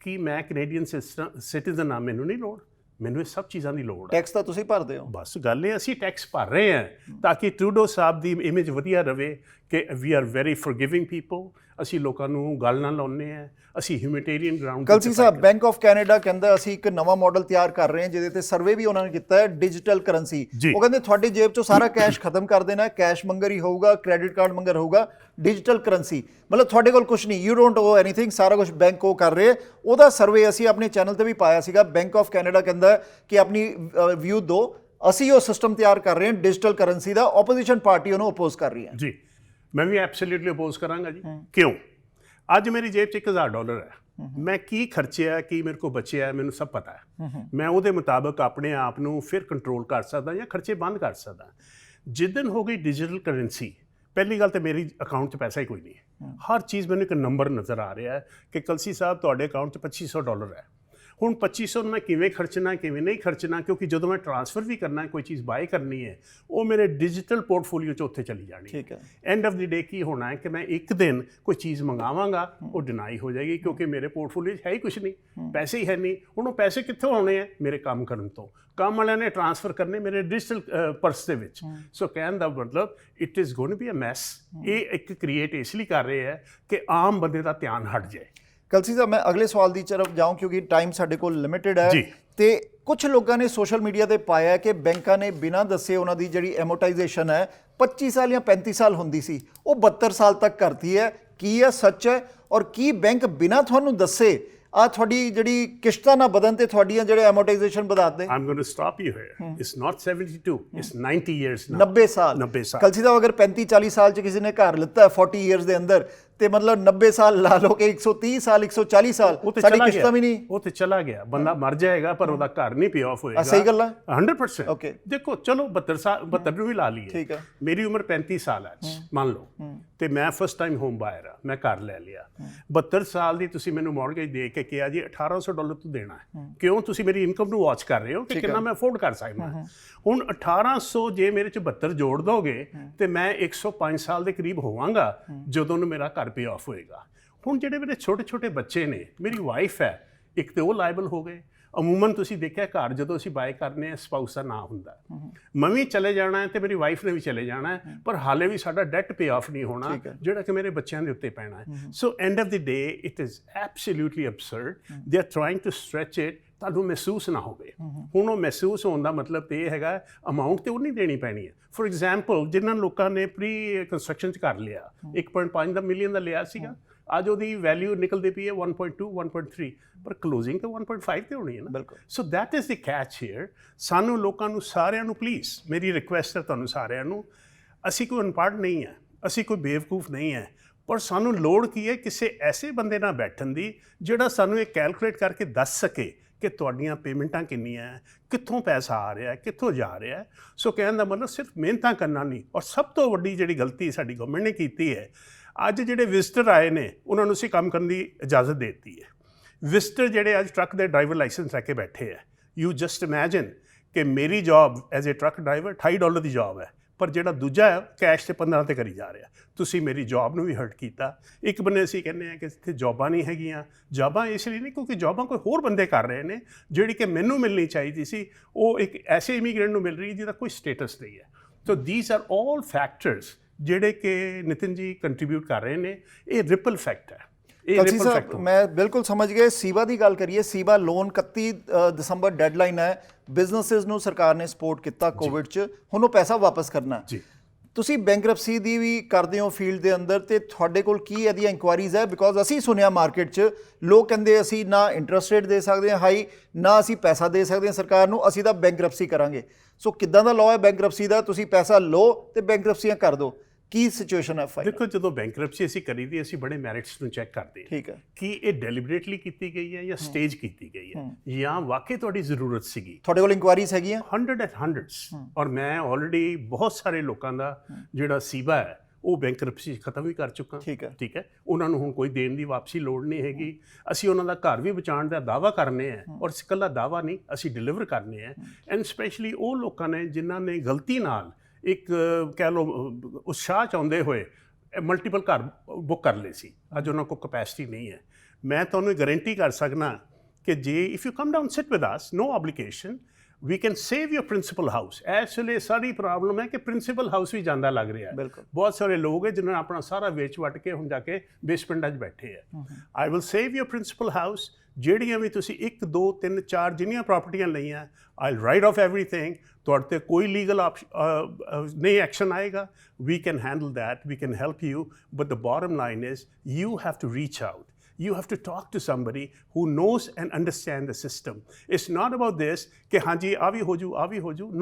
ਕਿ ਮੈਂ ਕੈਨੇਡੀਅਨ ਸਿਟੀਜ਼ਨ ਹਾਂ, ਮੈਨੂੰ ਨਹੀਂ ਲੋੜ, ਮੈਨੂੰ ਇਹ ਸਭ ਚੀਜ਼ਾਂ ਦੀ ਲੋੜ ਹੈ। ਟੈਕਸ ਤਾਂ ਤੁਸੀਂ ਭਰਦੇ ਹੋ। ਬਸ ਗੱਲ ਇਹ, ਅਸੀਂ ਟੈਕਸ ਭਰ ਰਹੇ ਹਾਂ ਤਾਂ ਕਿ ਟਰੂਡੋ ਸਾਹਿਬ ਦੀ ਇਮੇਜ ਵਧੀਆ ਰਵੇ ਕਿ ਵੀ ਆਰ ਵੈਰੀ ਫੋਰਗਿਵਿੰਗ ਪੀਪਲ, ਅਸੀਂ ਲੋਕਾਂ ਨੂੰ ਗੱਲ ਨਾਲ ਲਾਉਂਦੇ ਹਾਂ, ਅਸੀਂ humanitarian ground. Kalsi Sahib, bank of Canada ਕਹਿੰਦਾ ਅਸੀਂ ਇੱਕ ਨਵਾਂ ਮਾਡਲ ਤਿਆਰ ਕਰ ਰਹੇ ਹਾਂ ਜਿਹਦੇ ਤੇ ਸਰਵੇ ਵੀ ਉਹਨਾਂ ਨੇ ਕੀਤਾ ਹੈ, ਡਿਜੀਟਲ ਕਰੰਸੀ। ਉਹ ਕਹਿੰਦੇ ਤੁਹਾਡੀ ਜੇਬ ਚੋਂ ਸਾਰਾ ਕੈਸ਼ ਖਤਮ ਕਰ ਦੇਣਾ, ਕੈਸ਼ ਮੰਗਰ ਹੀ ਹੋਊਗਾ, ਕ੍ਰੈਡਿਟ ਕਾਰਡ ਮੰਗਰ ਹੋਊਗਾ, ਡਿਜੀਟਲ ਕਰੰਸੀ। ਮਤਲਬ ਤੁਹਾਡੇ ਕੋਲ ਕੁਝ ਨਹੀਂ, ਯੂ ਡੋਂਟ ਓ ਐਨੀਥਿੰਗ, ਸਾਰਾ ਕੁਝ ਬੈਂਕ ਉਹ ਕਰ ਰਹੇ। ਉਹਦਾ ਸਰਵੇ ਅਸੀਂ ਆਪਣੇ ਚੈਨਲ ਤੇ ਵੀ ਪਾਇਆ ਸੀਗਾ। ਬੈਂਕ ਆਫ ਕੈਨੇਡਾ ਕਹਿੰਦਾ ਕਿ ਆਪਣੀ ਵਿਊ ਦਿਓ, ਅਸੀਂ ਉਹ ਸਿਸਟਮ ਤਿਆਰ ਕਰ ਰਹੇ ਹਾਂ ਡਿਜੀਟਲ ਕਰੰਸੀ ਦਾ, ਆਪੋਜੀਸ਼ਨ ਪਾਰਟੀ ਉਹਨੂੰ ਅਪੋਜ਼ ਕਰ ਰਹੀ ਹੈ। ਜੀ, ਮੈਂ ਵੀ ਐਬਸੋਲੂਟਲੀ ਅਪੋਜ਼ ਕਰਾਂਗਾ ਜੀ। ਕਿਉਂ? ਅੱਜ ਮੇਰੀ ਜੇਬ 'ਚ $1,000 ਹੈ, ਮੈਂ ਕੀ ਖਰਚਿਆ, ਕੀ ਮੇਰੇ ਕੋਲ ਬਚਿਆ, ਮੈਨੂੰ ਸਭ ਪਤਾ ਹੈ। ਮੈਂ ਉਹਦੇ ਮੁਤਾਬਕ ਆਪਣੇ ਆਪ ਨੂੰ ਫਿਰ ਕੰਟਰੋਲ ਕਰ ਸਕਦਾ ਜਾਂ ਖਰਚੇ ਬੰਦ ਕਰ ਸਕਦਾ। ਜਿੱਦਣ ਹੋ ਗਈ ਡਿਜੀਟਲ ਕਰੰਸੀ, ਪਹਿਲੀ ਗੱਲ ਤਾਂ ਮੇਰੀ ਅਕਾਊਂਟ 'ਚ ਪੈਸਾ ਹੀ ਕੋਈ ਨਹੀਂ ਹੈ, ਹਰ ਚੀਜ਼ ਮੈਨੂੰ ਇੱਕ ਨੰਬਰ ਨਜ਼ਰ ਆ ਰਿਹਾ ਹੈ ਕਿ ਕਲਸੀ ਸਾਹਿਬ ਤੁਹਾਡੇ ਅਕਾਊਂਟ 'ਚ $2,500 ਹੈ। ਹੁਣ 2500 ਨੂੰ ਮੈਂ ਕਿਵੇਂ ਖਰਚਣਾ, ਕਿਵੇਂ ਨਹੀਂ ਖਰਚਣਾ, ਕਿਉਂਕਿ ਜਦੋਂ ਮੈਂ ਟ੍ਰਾਂਸਫਰ ਵੀ ਕਰਨਾ, ਕੋਈ ਚੀਜ਼ ਬਾਏ ਕਰਨੀ ਹੈ, ਉਹ ਮੇਰੇ ਡਿਜੀਟਲ ਪੋਰਟਫੋਲੀਓ 'ਚ ਉੱਥੇ ਚਲੀ ਜਾਣੀ। ਠੀਕ ਹੈ। ਐਂਡ ਆਫ ਦੀ ਡੇ ਕੀ ਹੋਣਾ ਹੈ ਕਿ ਮੈਂ ਇੱਕ ਦਿਨ ਕੋਈ ਚੀਜ਼ ਮੰਗਾਵਾਂਗਾ, ਉਹ ਡਿਨਾਈ ਹੋ ਜਾਏਗੀ ਕਿਉਂਕਿ ਮੇਰੇ ਪੋਰਟਫੋਲੀਓ 'ਚ ਹੈ ਹੀ ਕੁਛ ਨਹੀਂ, ਪੈਸੇ ਹੀ ਹੈ ਨਹੀਂ। ਹੁਣ ਉਹ ਪੈਸੇ ਕਿੱਥੋਂ ਆਉਣੇ ਆ? ਮੇਰੇ ਕੰਮ ਕਰਨ ਤੋਂ। ਕੰਮ ਵਾਲਿਆਂ ਨੇ ਟ੍ਰਾਂਸਫਰ ਕਰਨੇ ਮੇਰੇ ਡਿਜੀਟਲ ਪਰਸ ਦੇ ਵਿੱਚ। ਸੋ ਕਹਿਣ ਦਾ ਮਤਲਬ it is going to be a mess. ਇਹ ਇੱਕ ਕ੍ਰੀਏਟ ਇਸ ਲਈ ਕਰ ਰਹੇ ਹੈ ਕਿ ਆਮ ਬੰਦੇ ਦਾ ਧਿਆਨ ਹਟ ਜਾਏ। ਕਲਸੀ ਸਾਹਿਬ, ਮੈਂ ਅਗਲੇ ਸਵਾਲ ਦੀ ਤਰਫ ਜਾਊਂ ਕਿਉਂਕਿ ਟਾਈਮ ਸਾਡੇ ਕੋਲ ਲਿਮਿਟਿਡ ਹੈ। ਤੇ ਕੁਝ ਲੋਕਾਂ ਨੇ ਸੋਸ਼ਲ ਮੀਡੀਆ ਤੇ ਪਾਇਆ ਕਿ ਬੈਂਕਾਂ ਨੇ ਬਿਨਾਂ ਦੱਸੇ ਉਹਨਾਂ ਦੀ ਜਿਹੜੀ ਐਮੋਰਟਾਈਜੇਸ਼ਨ ਹੈ 25 ਸਾਲ ਜਾਂ 35 ਸਾਲ ਹੁੰਦੀ ਸੀ, ਉਹ 72 ਸਾਲ ਤੱਕ ਕਰਤੀ ਹੈ। ਕੀ ਇਹ ਸੱਚ ਹੈ? ਔਰ ਕੀ ਬੈਂਕ ਬਿਨਾਂ ਤੁਹਾਨੂੰ ਦੱਸੇ ਆ ਤੁਹਾਡੀ ਜਿਹੜੀ ਕਿਸ਼ਤਾਂ ਨਾ ਵਧਣ ਤੇ ਤੁਹਾਡੀਆਂ ਜਿਹੜੇ ਐਮੋਰਟਾਈਜੇਸ਼ਨ ਵਧਾ ਦੇ? I'm going to stop you here. It's not 72, it's 90 years now. 90 ਸਾਲ। 90 ਸਾਲ। ਕਲਸੀ ਸਾਹਿਬ, ਅਗਰ 35-40 ਸਾਲ 'ਚ ਕਿਸੇ ਨੇ ਘਰ ਲਿੱਤਾ 40 ਇਅਰਸ ਦੇ ਅੰਦਰ, ਤੇ ਮਤਲਬ 90 ਸਾਲ ਲਾ ਲਓ ਕਿ 130 ਸਾਲ 140 ਸਾਲ ਸਾਡੀ ਕਿਸ਼ਤਾਂ ਵੀ ਨਹੀਂ। ਉਹ ਤੇ ਚਲਾ ਗਿਆ, ਬੰਦਾ ਮਰ ਜਾਏਗਾ ਪਰ ਉਹਦਾ ਘਰ ਨਹੀਂ ਪੇ ਆਫ ਹੋਏਗਾ। ਸਹੀ ਗੱਲ ਹੈ। 100%। ਓਕੇ, ਦੇਖੋ ਚਲੋ 72 ਸਾਲ, 72 ਨੂੰ ਵੀ ਲਾ ਲਈਏ। ਠੀਕ ਹੈ। ਮੇਰੀ ਉਮਰ 35 ਸਾਲ ਹੈ ਮੰਨ ਲਓ, ਤੇ ਮੈਂ ਫਸਟ ਟਾਈਮ ਹੋਮ ਬਾਇਰ ਆ, ਮੈਂ ਘਰ ਲੈ ਲਿਆ। 72 ਸਾਲ ਦੀ ਤੁਸੀਂ ਮੈਨੂੰ ਮੌਰਗੇਜ ਦੇ ਕੇ ਕਿਹਾ ਜੀ $1,800 ਤੂੰ ਦੇਣਾ ਹੈ। ਕਿਉਂ? ਤੁਸੀਂ ਮੇਰੀ ਇਨਕਮ ਨੂੰ ਵਾਚ ਕਰ ਰਹੇ ਹੋ ਕਿ ਕਿੰਨਾ ਮੈਂ ਅਫੋਰਡ ਕਰ ਸਕਦਾ। ਹੁਣ 1800 ਜੇ ਮੇਰੇ 'ਚ 72 ਜੋੜ ਦੋਗੇ ਤੇ ਮੈਂ 105 ਸਾਲ ਦੇ ਕਰੀਬ ਹੋਵਾਂਗਾ ਜਦੋਂ ਨੂੰ ਮੇਰਾ ਘਰ ਪੇ ਆਫ ਹੋਏਗਾ। ਹੁਣ ਜਿਹੜੇ ਮੇਰੇ ਛੋਟੇ ਛੋਟੇ ਬੱਚੇ ਨੇ, ਮੇਰੀ ਵਾਈਫ ਹੈ, ਇੱਕ ਤੇ ਉਹ ਲਾਇਬਲ ਹੋ ਗਏ, ਅਮੂਮਨ ਤੁਸੀਂ ਦੇਖਿਆ ਘਰ ਜਦੋਂ ਅਸੀਂ ਬਾਏ ਕਰਨੇ ਆ ਸਪਾਊਸ ਦਾ ਨਾਂ ਹੁੰਦਾ, ਮੈਂ ਵੀ ਚਲੇ ਜਾਣਾ ਹੈ ਤੇ ਮੇਰੀ ਵਾਈਫ ਨੇ ਵੀ ਚਲੇ ਜਾਣਾ ਹੈ, ਪਰ ਹਾਲੇ ਵੀ ਸਾਡਾ ਡੈਟ ਪੇ ਆਫ ਨਹੀਂ ਹੋਣਾ ਜਿਹੜਾ ਕਿ ਮੇਰੇ ਬੱਚਿਆਂ ਦੇ ਉੱਤੇ ਪੈਣਾ ਹੈ। So end of the day it is absolutely absurd, they are trying to stretch it, ਤੁਹਾਨੂੰ ਮਹਿਸੂਸ ਨਾ ਹੋਵੇ। ਹੁਣ ਉਹ ਮਹਿਸੂਸ ਹੋਣ ਦਾ ਮਤਲਬ ਤੇ ਇਹ ਹੈਗਾ ਅਮਾਊਂਟ ਤੇ ਉਨੀ ਦੇਣੀ ਪੈਣੀ ਹੈ। ਫੋਰ ਐਗਜ਼ਾਮਪਲ ਜਿਨ੍ਹਾਂ ਲੋਕਾਂ ਨੇ ਪ੍ਰੀ ਕੰਸਟਰਕਸ਼ਨ 'ਚ ਕਰ ਲਿਆ 1.5 ਮਿਲੀਅਨ ਦਾ ਲਿਆ ਸੀਗਾ, ਅੱਜ ਉਹਦੀ ਵੈਲਿਊ ਨਿਕਲਦੀ ਪਈ ਹੈ 1.2 1.3, ਪਰ ਕਲੋਜ਼ਿੰਗ ਤਾਂ 1.5 ਤੇ ਹੋਣੀ ਹੈ ਨਾ। So that is the catch here. ਸਾਨੂੰ ਲੋਕਾਂ ਨੂੰ ਸਾਰਿਆਂ ਨੂੰ ਪਲੀਜ਼ ਮੇਰੀ ਰਿਕੁਐਸਟ ਹੈ ਤੁਹਾਨੂੰ ਸਾਰਿਆਂ ਨੂੰ, ਅਸੀਂ ਕੋਈ ਅਨਪੜ੍ਹ ਨਹੀਂ ਹੈ, ਅਸੀਂ ਕੋਈ ਬੇਵਕੂਫ ਨਹੀਂ ਹੈ, ਪਰ ਸਾਨੂੰ ਲੋੜ ਕੀ ਹੈ ਕਿਸੇ ਐਸੇ ਬੰਦੇ ਨਾਲ ਬੈਠਣ ਦੀ ਜਿਹੜਾ ਸਾਨੂੰ ਇਹ ਕੈਲਕੂਲੇਟ ਕਰਕੇ ਦੱਸ ਸਕੇ ਕਿ ਤੁਹਾਡੀਆਂ ਪੇਮੈਂਟਾਂ ਕਿੰਨੀਆਂ ਹੈ, ਕਿੱਥੋਂ ਪੈਸਾ ਆ ਰਿਹਾ, ਕਿੱਥੋਂ ਜਾ ਰਿਹਾ। ਸੋ ਕਹਿਣ ਦਾ ਮਤਲਬ ਸਿਰਫ ਮਿਹਨਤਾਂ ਕਰਨਾ ਨਹੀਂ। ਔਰ ਸਭ ਤੋਂ ਵੱਡੀ ਜਿਹੜੀ ਗਲਤੀ ਸਾਡੀ ਗਵਰਨਮੈਂਟ ਨੇ ਕੀਤੀ ਹੈ, ਅੱਜ ਜਿਹੜੇ ਵਿਜ਼ਟਰ ਆਏ ਨੇ ਉਹਨਾਂ ਨੂੰ ਅਸੀਂ ਕੰਮ ਕਰਨ ਦੀ ਇਜਾਜ਼ਤ ਦੇ ਦਿੱਤੀ ਹੈ। ਵਿਜ਼ਟਰ ਜਿਹੜੇ ਅੱਜ ਟਰੱਕ ਦੇ ਡਰਾਈਵਰ ਲਾਇਸੈਂਸ ਲੈ ਕੇ ਬੈਠੇ ਹੈ, ਯੂ ਜਸਟ ਇਮੈਜਿਨ ਕਿ ਮੇਰੀ job as a truck driver $28 the job ਹੈ, ਪਰ ਜਿਹੜਾ ਦੂਜਾ ਹੈ ਕੈਸ਼ ਤੇ 15 ਤੇ ਕਰੀ ਜਾ ਰਿਹਾ। ਤੁਸੀਂ ਮੇਰੀ ਜੌਬ ਨੂੰ ਵੀ ਹਰਟ ਕੀਤਾ। ਇੱਕ ਬੰਨੇ ਅਸੀਂ ਕਹਿੰਦੇ ਹਾਂ ਕਿ ਇੱਥੇ ਜੌਬਾਂ ਨਹੀਂ ਹੈਗੀਆਂ, ਜੌਬਾਂ ਇਸ ਲਈ ਨਹੀਂ ਕਿਉਂਕਿ ਜੌਬਾਂ ਕੋਈ ਹੋਰ ਬੰਦੇ ਕਰ ਰਹੇ ਨੇ, ਜਿਹੜੀ ਕਿ ਮੈਨੂੰ ਮਿਲਣੀ ਚਾਹੀਦੀ ਸੀ ਉਹ ਇੱਕ ਐਸੇ ਇਮੀਗ੍ਰੈਂਟ ਨੂੰ ਮਿਲ ਰਹੀ ਜਿਹਦਾ ਕੋਈ ਸਟੇਟਸ ਨਹੀਂ ਹੈ। So these are all factors ਜਿਹੜੇ ਕਿ ਨਿਤਿਨ ਜੀ ਕੰਟਰੀਬਿਊਟ ਕਰ ਰਹੇ ਨੇ। ਇਹ ਰਿਪਲ ਇਫੈਕਟ ਹੈ। ਕਲਸੀ ਸਾਹਿਬ ਮੈਂ ਬਿਲਕੁਲ ਸਮਝ ਗਿਆ। ਸੀਬਾ ਦੀ ਗੱਲ ਕਰੀਏ, ਸੀਬਾ ਲੋਨ 31 ਦਸੰਬਰ ਡੈਡਲਾਈਨ ਹੈ, ਬਿਜ਼ਨੈਸਿਸ ਨੂੰ ਸਰਕਾਰ ਨੇ ਸਪੋਰਟ ਕੀਤਾ ਕੋਵਿਡ 'ਚ, ਹੁਣ ਉਹ ਪੈਸਾ ਵਾਪਸ ਕਰਨਾ ਜੀ। ਤੁਸੀਂ ਬੈਂਕਰਪਸੀ ਦੀ ਵੀ ਕਰਦੇ ਹੋ ਫੀਲਡ ਦੇ ਅੰਦਰ, ਤੇ ਤੁਹਾਡੇ ਕੋਲ ਕੀ ਇਹਦੀਆਂ ਇਨਕੁਆਇਰੀਜ਼ ਹੈ? ਬਿਕੋਜ਼ ਅਸੀਂ ਸੁਣਿਆ ਮਾਰਕੀਟ 'ਚ ਲੋਕ ਕਹਿੰਦੇ ਅਸੀਂ ਨਾ ਇੰਟਰਸਟ ਰੇਟ ਦੇ ਸਕਦੇ ਹਾਂ ਹਾਈ, ਨਾ ਅਸੀਂ ਪੈਸਾ ਦੇ ਸਕਦੇ ਹਾਂ ਸਰਕਾਰ ਨੂੰ, ਅਸੀਂ ਤਾਂ ਬੈਂਕਰਪਸੀ ਕਰਾਂਗੇ। ਸੋ ਕਿੱਦਾਂ ਦਾ ਲਾਅ ਹੈ ਬੈਂਕਰਪਸੀ ਦਾ? ਤੁਸੀਂ ਪੈਸਾ ਲਓ ਤੇ ਬੈਂਕਰਪਸੀਆਂ ਕਰ ਦਿਓ, ਕੀ ਸਿਚੁਏਸ਼ਨ ਹੈ? ਦੇਖੋ, ਜਦੋਂ ਬੈਂਕਰਪਸੀ ਅਸੀਂ ਕਰੀ ਦੀ ਅਸੀਂ ਬੜੇ ਮੈਰਿਟਸ ਨੂੰ ਚੈੱਕ ਕਰਦੇ ਹਾਂ। ਠੀਕ ਹੈ ਕਿ ਇਹ ਡੈਲੀਬਰੇਟਲੀ ਕੀਤੀ ਗਈ ਹੈ ਜਾਂ ਸਟੇਜ ਕੀਤੀ ਗਈ ਹੈ ਜਾਂ ਵਾਕਈ ਤੁਹਾਡੀ ਜ਼ਰੂਰਤ ਸੀਗੀ। ਤੁਹਾਡੇ ਕੋਲ ਇਨਕੁਆਇਰੀਜ਼ ਹੈਗੀਆਂ? hundreds ਔਰ ਮੈਂ ਆਲਰੇਡੀ ਬਹੁਤ ਸਾਰੇ ਲੋਕਾਂ ਦਾ ਜਿਹੜਾ ਸੀਬਾ ਹੈ ਉਹ ਬੈਂਕਰਪਸੀ ਖਤਮ ਵੀ ਕਰ ਚੁੱਕਾ। ਠੀਕ ਹੈ, ਉਹਨਾਂ ਨੂੰ ਹੁਣ ਕੋਈ ਦੇਣ ਦੀ ਵਾਪਸੀ ਲੋੜ ਨਹੀਂ ਹੈਗੀ। ਅਸੀਂ ਉਹਨਾਂ ਦਾ ਘਰ ਵੀ ਬਚਾਉਣ ਦਾ ਦਾਅਵਾ ਕਰਨੇ ਆ, ਔਰ ਇਕੱਲਾ ਦਾਅਵਾ ਨਹੀਂ, ਅਸੀਂ ਡਿਲੀਵਰ ਕਰਨੇ ਆ। ਐਂਡ ਸਪੈਸ਼ਲੀ ਉਹ ਲੋਕਾਂ ਨੇ ਜਿਨ੍ਹਾਂ ਨੇ ਗਲਤੀ ਨਾਲ ਇੱਕ ਕਹਿ ਲਓ ਉਤਸ਼ਾਹ 'ਚ ਆਉਂਦੇ ਹੋਏ ਮਲਟੀਪਲ ਘਰ ਬੁੱਕ ਕਰ ਲਏ ਸੀ, ਅੱਜ ਉਹਨਾਂ ਕੋਲ ਕਪੈਸਿਟੀ ਨਹੀਂ ਹੈ। ਮੈਂ ਤੁਹਾਨੂੰ ਗਾਰੰਟੀ ਕਰ ਸਕਦਾ ਕਿ ਜੇ if you come down sit with us, no obligation, we can save your principal house. ਇਸ ਵੇਲੇ ਸਾਰੀ ਪ੍ਰੋਬਲਮ ਹੈ ਕਿ ਪ੍ਰਿੰਸੀਪਲ ਹਾਊਸ ਵੀ ਜਾਂਦਾ ਲੱਗ ਰਿਹਾ ਹੈ। ਬਹੁਤ ਸਾਰੇ ਲੋਕ ਹੈ ਜਿਨ੍ਹਾਂ ਨੇ ਆਪਣਾ ਸਾਰਾ ਵੇਚ ਵੱਟ ਕੇ ਹੁਣ ਜਾ ਕੇ ਬੇਸਮੈਂਟਾਂ 'ਚ ਬੈਠੇ ਹੈ। I will save your principal house. ਜਿਹੜੀਆਂ ਵੀ ਤੁਸੀਂ 1 2 3 4 ਜਿੰਨੀਆਂ ਪ੍ਰਾਪਰਟੀਆਂ ਲਈਆਂ, ਆਈ ਰਾਈਟ ਆਫ ਐਵਰੀਥਿੰਗ। ਤੁਹਾਡੇ 'ਤੇ ਕੋਈ ਲੀਗਲ ਨਹੀਂ ਐਕਸ਼ਨ ਆਏਗਾ। We can handle that, we can help you, but the bottom line is you have to reach out. You have to talk to somebody who knows and understands the system. It's not about this कि हाँ जी आ भी हो जू.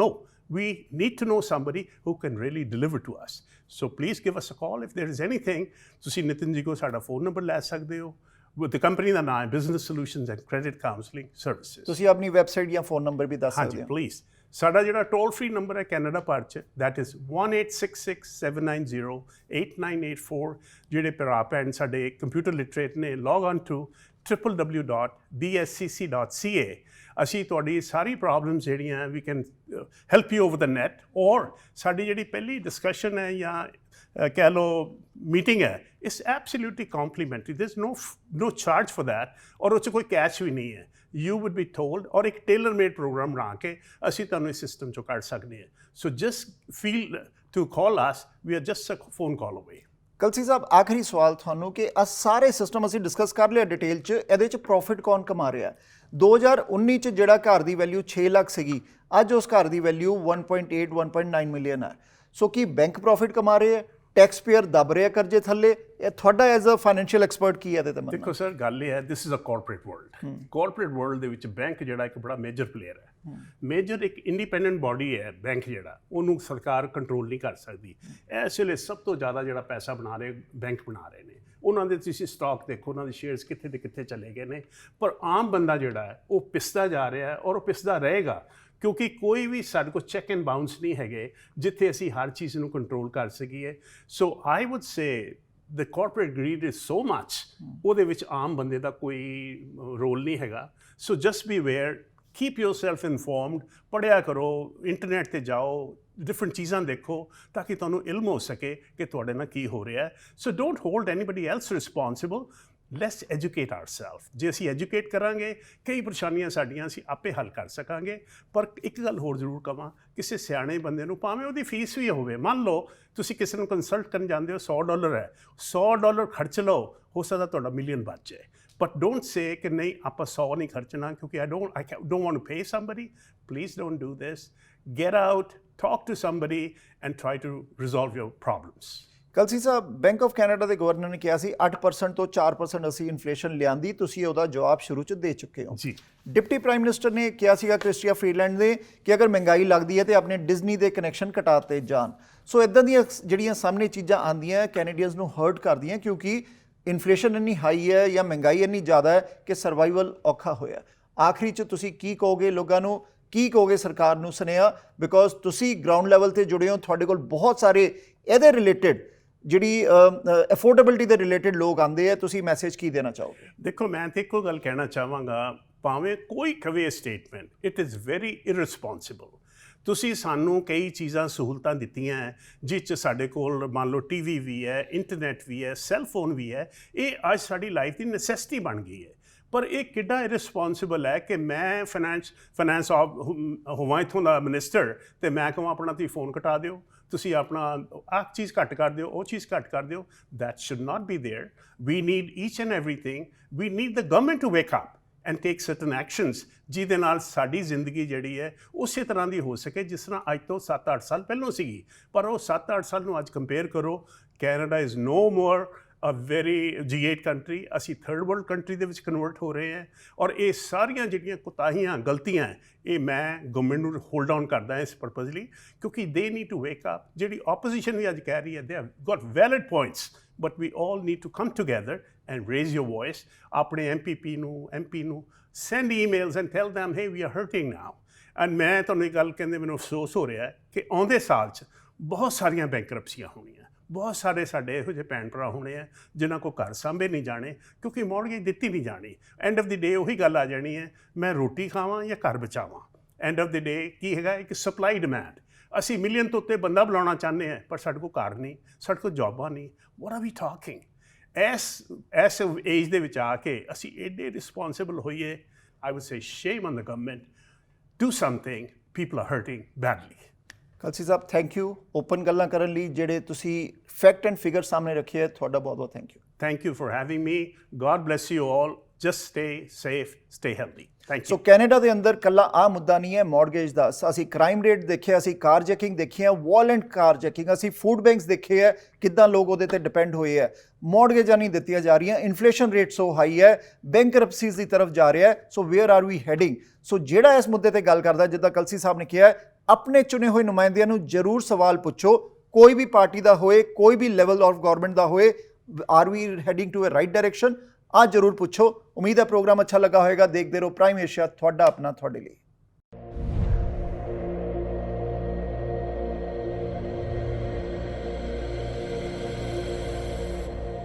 No, we need to know somebody who can really deliver to us. So please give us a call if there is anything. ਤੁਸੀਂ ਨਿਤਿਨ ਜੀ ਕੋ ਸਾਡਾ phone number ਲੈ ਸਕਦੇ ਹੋ। The company ਦਾ ਨਾਮ ਹੈ Business Solutions and Credit Counseling Services. ਤੁਸੀਂ ਆਪਣੀ ਵੈਬਸਾਈਟ ਜਾਂ ਫੋਨ ਨੰਬਰ ਵੀ ਦੱਸ ਸਕਦੇ ਹੋ? ਹਾਂਜੀ ਪਲੀਜ਼। ਸਾਡਾ ਜਿਹੜਾ ਟੋਲ ਫ੍ਰੀ ਨੰਬਰ ਹੈ ਕੈਨੇਡਾ ਭਰ 'ਚ, ਦੈਟ ਇਜ਼ 1-866-790-8984। ਜਿਹੜੇ ਭਰਾ ਭੈਣ ਸਾਡੇ ਕੰਪਿਊਟਰ ਲਿਟਰੇਟ ਨੇ, ਲੌਗ ਔਨ ਟੂ www.bscc.ca। ਅਸੀਂ ਤੁਹਾਡੀ ਸਾਰੀ ਪ੍ਰੋਬਲਮਸ ਜਿਹੜੀਆਂ we can help you over the net. ਔਰ ਸਾਡੀ ਜਿਹੜੀ ਪਹਿਲੀ ਡਿਸਕਸ਼ਨ ਹੈ ਜਾਂ ਕਹਿ ਲਓ ਮੀਟਿੰਗ ਹੈ, it's absolutely complimentary, there is no charge for that, ਔਰ ਉਹ 'ਚ ਕੋਈ ਕੈਚ ਵੀ ਨਹੀਂ ਹੈ। You would be told, ਔਰ ਇੱਕ ਟੇਲਰ ਮੇਡ ਪ੍ਰੋਗਰਾਮ ਬਣਾ ਕੇ ਅਸੀਂ ਤੁਹਾਨੂੰ ਇਸ ਸਿਸਟਮ 'ਚੋਂ ਕੱਢ ਸਕਦੇ ਹਾਂ। So just feel to call us, we are just a phone call away. Kalsi ਸਾਹਿਬ, ਆਖਰੀ ਸਵਾਲ ਤੁਹਾਨੂੰ ਕਿ ਆ ਸਾਰੇ ਸਿਸਟਮ ਅਸੀਂ ਡਿਸਕਸ ਕਰ ਲਿਆ ਡਿਟੇਲ 'ਚ, ਇਹਦੇ 'ਚ ਪ੍ਰੋਫਿਟ ਕੌਣ ਕਮਾ ਰਿਹਾ? 2019 'ਚ ਜਿਹੜਾ ਘਰ ਦੀ ਵੈਲਿਊ 6 ਲੱਖ ਸੀਗੀ, ਅੱਜ ਉਸ ਘਰ ਦੀ ਵੈਲਿਊ 1.8 1.9 ਮਿਲੀਅਨ ਹੈ। ਸੋ ਕੀ ਬੈਂਕ ਪ੍ਰੋਫਿਟ ਕਮਾ ਰਹੇ ਹੈ? ਟੈਕਸ ਪੇਅਰ ਦਬ ਰਿਹਾ ਕਰਜ਼ੇ ਥੱਲੇ? ਇਹ ਤੁਹਾਡਾ ਐਜ਼ ਅ ਫਾਈਨੈਂਸ਼ੀਅਲ ਐਕਸਪਰਟ ਕੀ ਹੈ ਇਹਦੇ ਤੇ? ਦੇਖੋ ਸਰ, ਗੱਲ ਇਹ ਹੈ, this is a corporate world. Corporate world ਦੇ ਵਿੱਚ ਬੈਂਕ ਜਿਹੜਾ ਇੱਕ ਬੜਾ ਮੇਜਰ ਪਲੇਅਰ ਹੈ। ਮੇਜਰ ਇੱਕ ਇੰਡੀਪੈਂਡੈਂਟ ਬਾਡੀ ਹੈ ਬੈਂਕ, ਜਿਹੜਾ ਉਹਨੂੰ ਸਰਕਾਰ ਕੰਟਰੋਲ ਨਹੀਂ ਕਰ ਸਕਦੀ। ਇਸ ਵੇਲੇ ਸਭ ਤੋਂ ਜ਼ਿਆਦਾ ਜਿਹੜਾ ਪੈਸਾ ਬਣਾ ਰਹੇ ਬੈਂਕ ਬਣਾ ਰਹੇ ਨੇ। ਉਹਨਾਂ ਦੇ ਤੁਸੀਂ ਸਟਾਕ ਦੇਖੋ, ਉਹਨਾਂ ਦੇ ਸ਼ੇਅਰਸ ਕਿੱਥੇ ਦੇ ਕਿੱਥੇ ਚਲੇ ਗਏ ਨੇ। ਪਰ ਆਮ ਬੰਦਾ ਜਿਹੜਾ ਹੈ ਉਹ ਪਿਸਦਾ ਜਾ ਰਿਹਾ ਹੈ, ਔਰ ਉਹ ਪਿਸਦਾ ਰਹੇਗਾ, ਕਿਉਂਕਿ ਕੋਈ ਵੀ ਸਾਡੇ ਕੋਲ ਚੈੱਕ ਐਂਡ ਬਾਉਂਸ ਨਹੀਂ ਹੈਗੇ ਜਿੱਥੇ ਅਸੀਂ ਹਰ ਚੀਜ਼ ਨੂੰ ਕੰਟਰੋਲ ਕਰ ਸਕੀਏ। So I would say the corporate greed is so much, ਉਹਦੇ ਵਿੱਚ ਆਮ ਬੰਦੇ ਦਾ ਕੋਈ ਰੋਲ ਨਹੀਂ ਹੈਗਾ। So just be aware, keep yourself informed, ਪੜ੍ਹਿਆ ਕਰੋ, ਇੰਟਰਨੈਟ 'ਤੇ ਜਾਓ, ਡਿਫਰੈਂਟ ਚੀਜ਼ਾਂ ਦੇਖੋ ਤਾਂ ਕਿ ਤੁਹਾਨੂੰ ਇਲਮ ਹੋ ਸਕੇ ਕਿ ਤੁਹਾਡੇ ਨਾਲ ਕੀ ਹੋ ਰਿਹਾ ਹੈ। So don't hold anybody else responsible. Let's educate ourself. ਜੇ ਅਸੀਂ ਐਜੂਕੇਟ ਕਰਾਂਗੇ ਕਈ ਪਰੇਸ਼ਾਨੀਆਂ ਸਾਡੀਆਂ ਅਸੀਂ ਆਪੇ ਹੱਲ ਕਰ ਸਕਾਂਗੇ। ਪਰ ਇੱਕ ਗੱਲ ਹੋਰ ਜ਼ਰੂਰ ਕਵਾਂ, ਕਿਸੇ ਸਿਆਣੇ ਬੰਦੇ ਨੂੰ ਭਾਵੇਂ ਉਹਦੀ ਫੀਸ ਵੀ ਹੋਵੇ, ਮੰਨ ਲਓ ਤੁਸੀਂ ਕਿਸੇ ਨੂੰ ਕੰਸਲਟ ਕਰਨ ਜਾਂਦੇ ਹੋ, $100 ਹੈ, $100 ਖਰਚ ਲਓ, ਹੋ ਸਕਦਾ ਤੁਹਾਡਾ ਮਿਲੀਅਨ ਬਚ ਜਾਏ। But don't say ਕਿ ਨਹੀਂ ਆਪਾਂ 100 ਨਹੀਂ ਖਰਚਣਾ ਕਿਉਂਕਿ I don't want to pay somebody. Please don't do this. Get out, talk to somebody and try to resolve your problems. Kalsi Sahib, bank of Canada ਦੇ ਗਵਰਨਰ ਨੇ ਕਿਹਾ ਸੀ 8% ਤੋਂ 4% ਅਸੀਂ ਇਨਫਲੇਸ਼ਨ ਲਿਆਂਦੀ, ਤੁਸੀਂ ਉਹਦਾ ਜਵਾਬ ਸ਼ੁਰੂ 'ਚ ਦੇ ਚੁੱਕੇ ਹੋ ਜੀ। ਡਿਪਟੀ ਪ੍ਰਾਈਮ ਮਿਨਿਸਟਰ ਨੇ ਕਿਹਾ ਸੀਗਾ ਕ੍ਰਿਸਟੀਆ ਫਰੀਲੈਂਡ ਨੇ ਕਿ ਅਗਰ ਮਹਿੰਗਾਈ ਲੱਗਦੀ ਹੈ ਤੇ ਆਪਣੇ ਡਿਜ਼ਨੀ ਦੇ ਕਨੈਕਸ਼ਨ ਕਟਾਤੇ ਜਾਣ। ਸੋ ਇਦਾਂ ਦੀਆਂ ਜਿਹੜੀਆਂ ਸਾਹਮਣੇ ਚੀਜ਼ਾਂ ਆਉਂਦੀਆਂ ਕੈਨੇਡੀਅਨਸ ਨੂੰ ਹਰਟ ਕਰਦੀਆਂ ਕਿਉਂਕਿ ਇਨਫਲੇਸ਼ਨ ਇੰਨੀ ਹਾਈ ਹੈ ਜਾਂ ਮਹਿੰਗਾਈ ਇੰਨੀ ਜ਼ਿਆਦਾ ਹੈ ਕਿ ਸਰਵਾਈਵਲ ਔਖਾ ਹੋਇਆ। ਆਖਰੀ 'ਚ ਤੁਸੀਂ ਕੀ ਕਹੋਗੇ ਲੋਕਾਂ ਨੂੰ, ਕੀ ਕਹੋਗੇ ਸਰਕਾਰ ਨੂੰ ਸੁਨੇਹਾ, ਬਿਕੋਜ਼ ਤੁਸੀਂ ਗਰਾਊਂਡ ਲੈਵਲ ਤੇ ਜੁੜੇ ਹੋ, ਤੁਹਾਡੇ ਕੋਲ ਬਹੁਤ ਸਾਰੇ ਇਹਦੇ ਰਿਲੇਟਡ ਜਿਹੜੀ ਅਫੋਰਡੇਬਿਲਟੀ ਦੇ ਰਿਲੇਟਡ ਲੋਕ ਆਉਂਦੇ ਆ, ਤੁਸੀਂ ਮੈਸੇਜ ਕੀ ਦੇਣਾ ਚਾਹੋਗੇ? ਦੇਖੋ, ਮੈਂ ਤਾਂ ਇੱਕੋ ਗੱਲ ਕਹਿਣਾ ਚਾਹਾਂਗਾ, ਭਾਵੇਂ ਕੋਈ ਕਵੇ statement, it is very irresponsible. ਤੁਸੀਂ ਸਾਨੂੰ ਕਈ ਚੀਜ਼ਾਂ ਸਹੂਲਤਾਂ ਦਿੱਤੀਆਂ ਹੈ ਜਿਸ 'ਚ ਸਾਡੇ ਕੋਲ ਮੰਨ ਲਓ TV ਵੀ ਹੈ, ਇੰਟਰਨੈਟ ਵੀ ਹੈ, ਸੈੱਲ ਫੋਨ ਵੀ ਹੈ, ਇਹ ਅੱਜ ਸਾਡੀ ਲਾਈਫ ਦੀ ਨੈਸੈਸਿਟੀ ਬਣ ਗਈ ਹੈ। ਪਰ ਇਹ ਕਿੱਡਾ ਇਰਰਿਸਪੌਂਸਿਬਲ ਹੈ ਕਿ ਮੈਂ ਫਾਈਨੈਂਸ ਹੋਵਾਂ ਇੱਥੋਂ ਦਾ ਮਿਨਿਸਟਰ ਅਤੇ ਮੈਂ ਕਹਾਂ ਆਪਣਾ ਤੁਸੀਂ ਫੋਨ ਘਟਾ ਦਿਓ, ਤੁਸੀਂ ਆਪਣਾ ਆਹ ਚੀਜ਼ ਘੱਟ ਕਰ ਦਿਓ, ਉਹ ਚੀਜ਼ ਘੱਟ ਕਰ ਦਿਓ। That should not be there. We need each and everything. We need the government to wake up and take certain actions ਜਿਹਦੇ ਨਾਲ ਸਾਡੀ ਜ਼ਿੰਦਗੀ ਜਿਹੜੀ ਹੈ ਉਸੇ ਤਰ੍ਹਾਂ ਦੀ ਹੋ ਸਕੇ ਜਿਸ ਤਰ੍ਹਾਂ ਅੱਜ ਤੋਂ 7-8 ਸਾਲ ਪਹਿਲਾਂ ਸੀਗੀ। ਪਰ ਉਹ 7-8 ਸਾਲ ਨੂੰ ਅੱਜ ਕੰਪੇਅਰ ਕਰੋ, Canada is no more a very G8 country, ਅਸੀਂ ਥਰਡ ਵਰਲਡ ਕੰਟਰੀ ਦੇ ਵਿੱਚ ਕਨਵਰਟ ਹੋ ਰਹੇ ਹਾਂ। ਔਰ ਇਹ ਸਾਰੀਆਂ ਜਿਹੜੀਆਂ ਕੁਤਾਹੀਆਂ ਗਲਤੀਆਂ ਇਹ ਮੈਂ ਗਵਰਨਮੈਂਟ ਨੂੰ ਹੋਲਡ ਆਨ ਕਰਦਾ ਇਸ ਪਰਪਸ ਲਈ ਕਿਉਂਕਿ they need to wake up. ਜਿਹੜੀ ਆਪੋਜੀਸ਼ਨ ਵੀ ਅੱਜ ਕਹਿ ਰਹੀ ਹੈ they have got valid points but we all need to come together and raise your voice. ਆਪਣੇ MP ਨੂੰ send emails and tell them hey we are hurting now. And ਮੈਂ ਤੁਹਾਨੂੰ ਇਹ ਗੱਲ ਕਹਿੰਦੇ ਮੈਨੂੰ ਅਫਸੋਸ ਹੋ ਰਿਹਾ ਕਿ ਆਉਂਦੇ ਸਾਲ 'ਚ ਬਹੁਤ ਸਾਰੀਆਂ ਬੈਂਕਰਪਸੀਆਂ ਹੋਣੀਆਂ, ਬਹੁਤ ਸਾਰੇ ਸਾਡੇ ਇਹੋ ਜਿਹੇ ਭੈਣ ਭਰਾ ਹੋਣੇ ਆ ਜਿਨ੍ਹਾਂ ਕੋਲ ਘਰ ਸਾਂਭੇ ਨਹੀਂ ਜਾਣੇ ਕਿਉਂਕਿ ਮੌਰਗੇਜ ਦਿੱਤੀ ਨਹੀਂ ਜਾਣੀ। ਐਂਡ ਆਫ ਦੀ ਡੇ ਉਹੀ ਗੱਲ ਆ ਜਾਣੀ ਹੈ, ਮੈਂ ਰੋਟੀ ਖਾਵਾਂ ਜਾਂ ਘਰ ਬਚਾਵਾਂ। ਐਂਡ ਆਫ ਦੀ ਡੇ ਕੀ ਹੈਗਾ, ਇੱਕ ਸਪਲਾਈ ਡਿਮਾਂਡ। ਅਸੀਂ ਮਿਲੀਅਨ ਤੋਂ ਉੱਤੇ ਬੰਦਾ ਬੁਲਾਉਣਾ ਚਾਹੁੰਦੇ ਹਾਂ ਪਰ ਸਾਡੇ ਕੋਲ ਘਰ ਨਹੀਂ, ਸਾਡੇ ਕੋਲ ਜੋਬਾਂ ਨਹੀਂ। What are we talking? ਇਸ ਏਜ ਦੇ ਵਿੱਚ ਆ ਕੇ ਅਸੀਂ ਐਡੇ ਰਿਸਪੌਂਸਿਬਲ ਹੋਈਏ। I would say shame on the government. Do something, people are hurting badly. Kalsi Sahib, thank you open ਗੱਲਾਂ ਕਰਨ ਲਈ, ਜਿਹੜੇ ਤੁਸੀਂ ਫੈਕਟ ਐਂਡ ਫਿਗਰ ਸਾਹਮਣੇ ਰੱਖੇ ਹੈ, ਤੁਹਾਡਾ ਬਹੁਤ ਬਹੁਤ thank you. Thank you for having me. God bless you all. Just stay safe, stay healthy. Thank you. So Canada ਦੇ ਅੰਦਰ ਕੱਲਾ ਆਹ ਮੁੱਦਾ ਨਹੀਂ ਹੈ ਮੌਰਗੇਜ ਦਾ। ਅਸੀਂ ਕ੍ਰਾਈਮ ਰੇਟ ਦੇਖਿਆ, ਅਸੀਂ ਕਾਰ ਜੈਕਿੰਗ ਦੇਖੀ ਹੈ, ਵਾਇਲੈਂਟ ਕਾਰ ਜੈਕਿੰਗ, ਅਸੀਂ ਫੂਡ ਬੈਂਕਸ ਦੇਖੇ ਹੈ, ਕਿੱਦਾਂ ਲੋਕ ਉਹਦੇ ਤੇ ਡਿਪੈਂਡ ਹੋਏ ਹੈ। ਮੌਰਗੇਜਾਂ ਨਹੀਂ ਦਿੱਤੀਆਂ ਜਾ ਰਹੀਆਂ, ਇਨਫਲੇਸ਼ਨ ਰੇਟ ਸੋ ਹਾਈ ਹੈ, ਬੈਂਕਰਪਸੀਜ਼ ਦੀ ਤਰਫ ਜਾ ਰਿਹਾ ਹੈ। ਸੋ ਵੇਅਰ ਆਰ ਵੀ ਹੈਡਿੰਗ? ਸੋ ਜਿਹੜਾ ਇਸ ਮੁੱਦੇ ਤੇ ਗੱਲ ਕਰਦਾ, ਜਿੱਦਾਂ ਕਲਸੀ ਸਾਹਿਬ ਨੇ ਕਿਹਾ, ਆਪਣੇ ਚੁਣੇ ਹੋਏ ਨੁਮਾਇੰਦਿਆਂ ਨੂੰ ਜ਼ਰੂਰ ਸਵਾਲ ਪੁੱਛੋ, ਕੋਈ ਵੀ ਪਾਰਟੀ ਦਾ ਹੋਏ, ਕੋਈ ਵੀ ਲੈਵਲ ਆਫ ਗਵਰਨਮੈਂਟ ਦਾ ਹੋਏ, are we heading to a right direction? ਆ ਜ਼ਰੂਰ ਪੁੱਛੋ। ਉਮੀਦ ਹੈ ਪ੍ਰੋਗਰਾਮ ਅੱਛਾ ਲੱਗਾ ਹੋਵੇਗਾ। ਦੇਖਦੇ ਰਹੋ ਪ੍ਰਾਈਮ ਏਸ਼ੀਆ, ਤੁਹਾਡਾ ਆਪਣਾ ਤੁਹਾਡੇ ਲਈ।